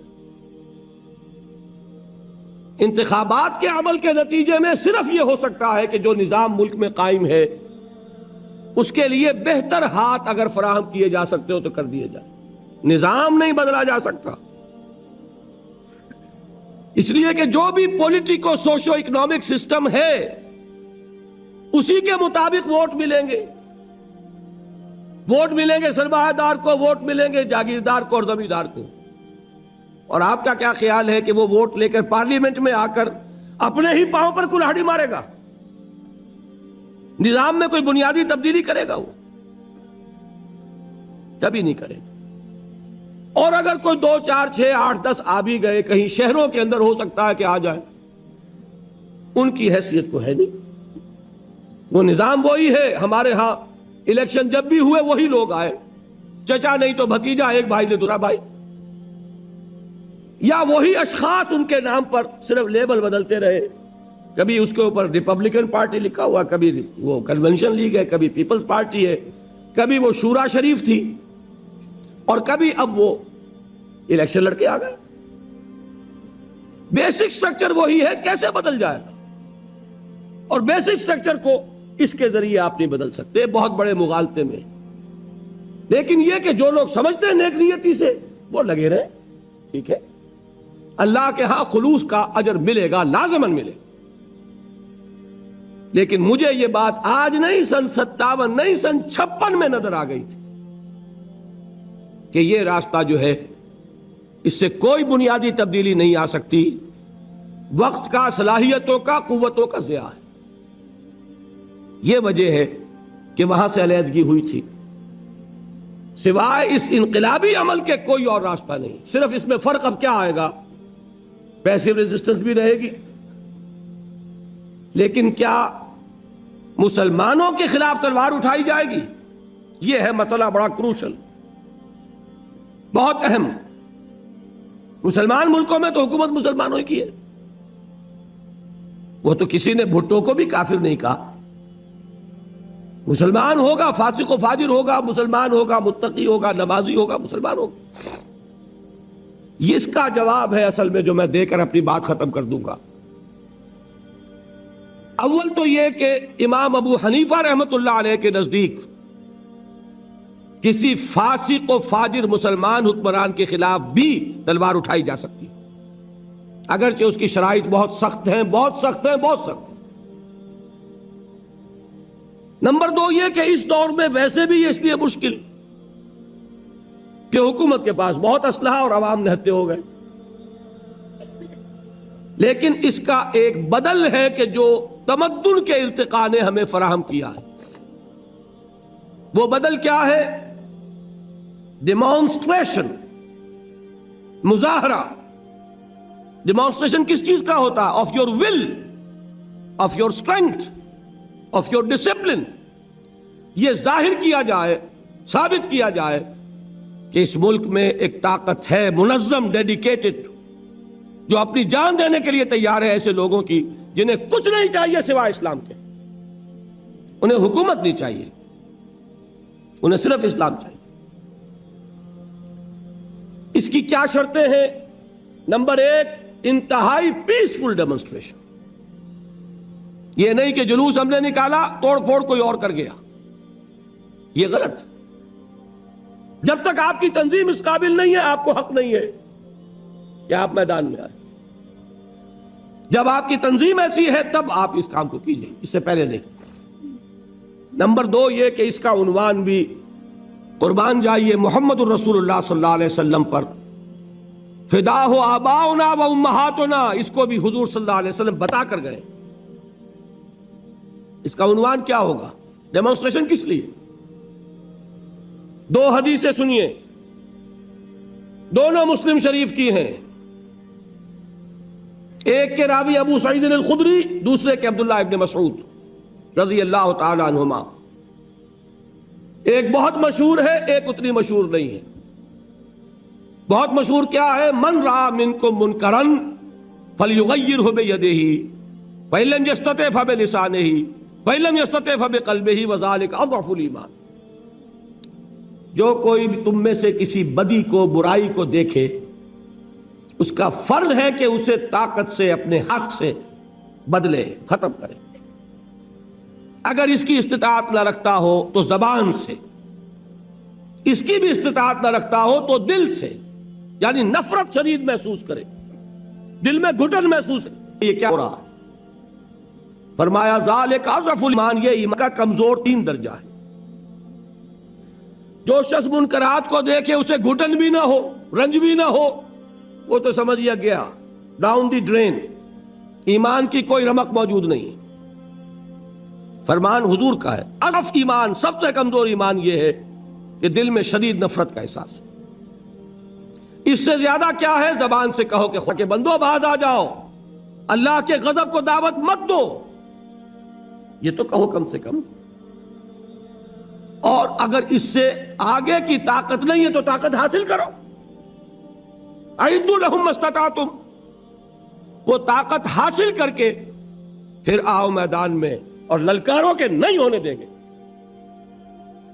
انتخابات کے عمل کے نتیجے میں صرف یہ ہو سکتا ہے کہ جو نظام ملک میں قائم ہے اس کے لیے بہتر ہاتھ اگر فراہم کیے جا سکتے ہو تو کر دیے جائے، نظام نہیں بدلا جا سکتا۔ اس لیے کہ جو بھی پولیٹیکو سوشو اکنامک سسٹم ہے اسی کے مطابق ووٹ ملیں گے، ووٹ ملیں گے سرمایہ دار کو، ووٹ ملیں گے جاگیردار کو اور زمیندار کو۔ اور آپ کا کیا خیال ہے کہ وہ ووٹ لے کر پارلیمنٹ میں آ کر اپنے ہی پاؤں پر کلہاڑی مارے گا؟ نظام میں کوئی بنیادی تبدیلی کرے گا؟ وہ کبھی نہیں کرے گا۔ اور اگر کوئی 2 4 6 8 10 آ بھی گئے، کہیں شہروں کے اندر ہو سکتا ہے کہ آ جائے، ان کی حیثیت کو ہے نہیں۔ وہ نظام وہی ہے۔ ہمارے ہاں الیکشن جب بھی ہوئے وہی لوگ آئے، چچا نہیں تو بھتیجا، ایک بھائی سے دوسرا بھائی، یا وہی اشخاص ان کے نام پر صرف لیبل بدلتے رہے۔ کبھی اس کے اوپر ریپبلکن پارٹی لکھا ہوا، کبھی وہ کنونشن لیگ ہے، کبھی پیپلز پارٹی ہے، کبھی وہ شورا شریف تھی، اور کبھی اب وہ الیکشن لڑ کے آ گئے۔ بیسک سٹرکچر وہی ہے، کیسے بدل جائے گا؟ اور بیسک سٹرکچر کو اس کے ذریعے آپ نہیں بدل سکتے، بہت بڑے مغالطے میں۔ لیکن یہ کہ جو لوگ سمجھتے ہیں نیک نیتی سے، وہ لگے رہے، ٹھیک ہے، اللہ کے ہاں خلوص کا اجر ملے گا، لازماً ملے گا۔ لیکن مجھے یہ بات آج نہیں، سن 57 نہیں، سن 56 میں نظر آ گئی تھی کہ یہ راستہ جو ہے اس سے کوئی بنیادی تبدیلی نہیں آ سکتی، وقت کا، صلاحیتوں کا، قوتوں کا ضیاع ہے۔ یہ وجہ ہے کہ وہاں سے علیحدگی ہوئی تھی۔ سوائے اس انقلابی عمل کے کوئی اور راستہ نہیں۔ صرف اس میں فرق اب کیا آئے گا؟ پیسیو ریزسٹنس بھی رہے گی، لیکن کیا مسلمانوں کے خلاف تلوار اٹھائی جائے گی؟ یہ ہے مسئلہ بڑا کروشل، بہت اہم۔ مسلمان ملکوں میں تو حکومت مسلمانوں کی ہے، وہ تو کسی نے بھٹو کو بھی کافر نہیں کہا۔ مسلمان ہوگا، فاسق و فاجر ہوگا، مسلمان ہوگا، متقی ہوگا، نمازی ہوگا، مسلمان ہوگا۔ یہ اس کا جواب ہے اصل میں جو میں دے کر اپنی بات ختم کر دوں گا۔ اول تو یہ کہ امام ابو حنیفہ رحمت اللہ علیہ کے نزدیک کسی فاسق و فاجر مسلمان حکمران کے خلاف بھی تلوار اٹھائی جا سکتی ہے، اگرچہ اس کی شرائط بہت سخت ہیں، بہت سخت ہیں، بہت سخت ہیں۔ نمبر 2 یہ کہ اس دور میں ویسے بھی اس لیے مشکل کہ حکومت کے پاس بہت اسلحہ اور عوام نہتے ہو گئے۔ لیکن اس کا ایک بدل ہے کہ جو تمدن کے ارتقاء نے ہمیں فراہم کیا ہے، وہ بدل کیا ہے؟ ڈیمانسٹریشن، مظاہرہ۔ ڈیمانسٹریشن کس چیز کا ہوتا ہے؟ Of your will, of your strength, of your discipline. یہ ظاہر کیا جائے، ثابت کیا جائے کہ اس ملک میں ایک طاقت ہے منظم، ڈیڈیکیٹڈ، جو اپنی جان دینے کے لیے تیار ہے، ایسے لوگوں کی جنہیں کچھ نہیں چاہیے سوائے اسلام کے۔ انہیں حکومت نہیں چاہیے، انہیں صرف اسلام چاہیے۔ اس کی کیا شرطیں ہیں؟ نمبر 1، انتہائی پیسفل ڈیمونسٹریشن۔ یہ نہیں کہ جلوس ہم نے نکالا، توڑ پھوڑ کوئی اور کر گیا، یہ غلط۔ جب تک آپ کی تنظیم اس قابل نہیں ہے، آپ کو حق نہیں ہے کہ آپ میدان میں آئیں۔ جب آپ کی تنظیم ایسی ہے تب آپ اس کام کو کیجیے، اس سے پہلے نہیں۔ نمبر 2 یہ کہ اس کا عنوان بھی قربان جائیے محمد الرسول اللہ صلی اللہ علیہ وسلم پر، فدا ہو آباؤنا و امہاتنا، اس کو بھی حضور صلی اللہ علیہ وسلم بتا کر گئے۔ اس کا عنوان کیا ہوگا؟ ڈیمونسٹریشن کس لیے؟ 2 حدیثیں سنیے، دونوں مسلم شریف کی ہیں۔ ایک کے راوی ابو سعید الخدری، دوسرے کے عبداللہ ابن مسعود رضی اللہ تعالی عنہما۔ ایک بہت مشہور ہے، ایک اتنی مشہور نہیں ہے۔ بہت مشہور کیا ہے؟ من رأى منکم منکرا فلیغیرہ بیدہ فإن لم یستطع فبلسانہ فإن لم یستطع فبقلبہ وذلک اضعف الایمان۔ جو کوئی تم میں سے کسی بدی کو، برائی کو دیکھے، اس کا فرض ہے کہ اسے طاقت سے، اپنے ہاتھ سے بدلے، ختم کرے۔ اگر اس کی استطاعت نہ رکھتا ہو تو زبان سے، اس کی بھی استطاعت نہ رکھتا ہو تو دل سے، یعنی نفرت شدید محسوس کرے، دل میں گھٹن محسوس ہے، یہ کیا ہو رہا ہے؟ فرمایا ذالک اضعف الایمان، یہ ایمان کا کمزور 3 درجہ ہے۔ جو شخص منکرات کو دیکھے، اسے گھٹن بھی نہ ہو، رنج بھی نہ ہو، وہ تو سمجھیا گیا ڈاؤن دی ڈرین، ایمان کی کوئی رمق موجود نہیں۔ فرمان حضور کا ہے، اضعف ایمان، سب سے کمزور ایمان یہ ہے کہ دل میں شدید نفرت کا احساس۔ اس سے زیادہ کیا ہے؟ زبان سے کہو کہ خدا کے بندو باز آ جاؤ، اللہ کے غضب کو دعوت مت دو، یہ تو کہو کم سے کم۔ اور اگر اس سے آگے کی طاقت نہیں ہے تو طاقت حاصل کرو، اعدوا لهم ما استطعتم، وہ طاقت حاصل کر کے پھر آؤ میدان میں اور للکاروں کے نہیں ہونے دیں گے،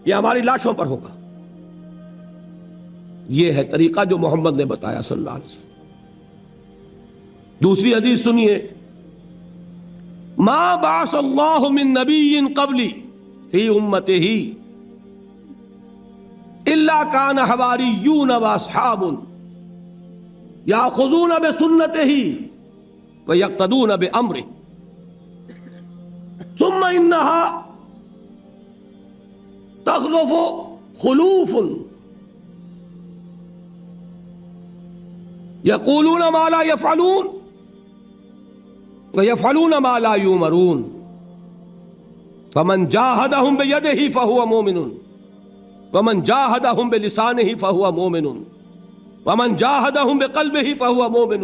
یہ ہماری لاشوں پر ہوگا۔ یہ ہے طریقہ جو محمد نے بتایا صلی اللہ علیہ وسلم۔ دوسری حدیث سنیے، ما بعث اللہ من نبی قبلی فی امتہ الا کان حواریون واصحاب یاخذون بسنتہ ویقتدون بامرہ ثم انہا تخلف خلوف یقولون ما لا یفعلون ویفعلون ما لا یؤمرون فمن جاہدہم بیدہ فہو مومن ومن جاہدہم بلسانہ فہو مومن ومن جاہدہم بقلبہ فہو مومن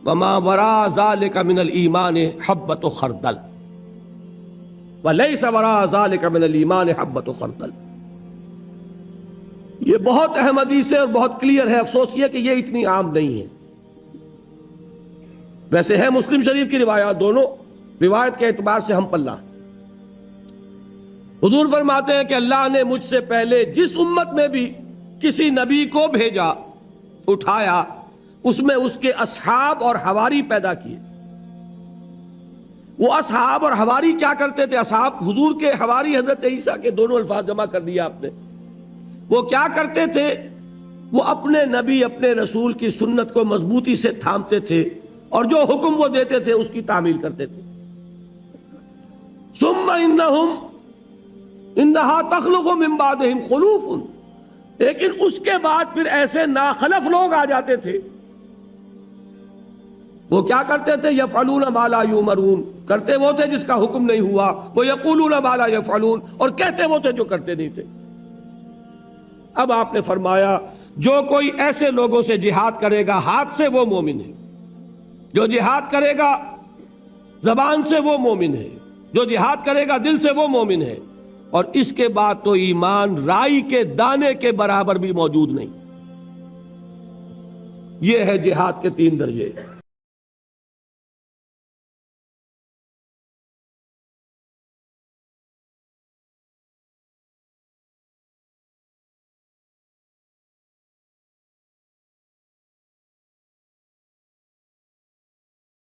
وما وراء ذلك من الایمان حبۃ خردل ولیس وراء ذلك من الایمان حبۃ خردل۔ یہ بہت اہم حدیث ہے اور بہت کلیئر ہے، افسوس یہ کہ یہ اتنی عام نہیں ہے۔ ویسے ہے مسلم شریف کی روایات، دونوں روایت کے اعتبار سے ہم پلہ۔ حضور فرماتے ہیں کہ اللہ نے مجھ سے پہلے جس امت میں بھی کسی نبی کو بھیجا، اٹھایا، اس میں اس کے اصحاب اور حواری پیدا کیے۔ وہ اصحاب اور حواری کیا کرتے تھے؟ اصحاب حضور کے، حواری حضرت عیسیٰ کے، دونوں الفاظ جمع کر دیا آپ نے۔ وہ کیا کرتے تھے؟ وہ اپنے نبی، اپنے رسول کی سنت کو مضبوطی سے تھامتے تھے اور جو حکم وہ دیتے تھے اس کی تعمیل کرتے تھے۔ ثم انہا تخلف من بعدہم خلوف، لیکن اس کے بعد پھر ایسے ناخلف لوگ آ جاتے تھے، وہ کیا کرتے تھے؟ یفعلون ما لا یؤمرون، کرتے وہ تھے جس کا حکم نہیں ہوا، وہ یقولون ما لا یفعلون، اور کہتے وہ تھے جو کرتے نہیں تھے۔ اب آپ نے فرمایا جو کوئی ایسے لوگوں سے جہاد کرے گا ہاتھ سے وہ مومن ہے، جو جہاد کرے گا زبان سے وہ مومن ہے، جو جہاد کرے گا دل سے وہ مومن ہے، اور اس کے بعد تو ایمان رائی کے دانے کے برابر بھی موجود نہیں۔ یہ ہے جہاد کے 3 درجے۔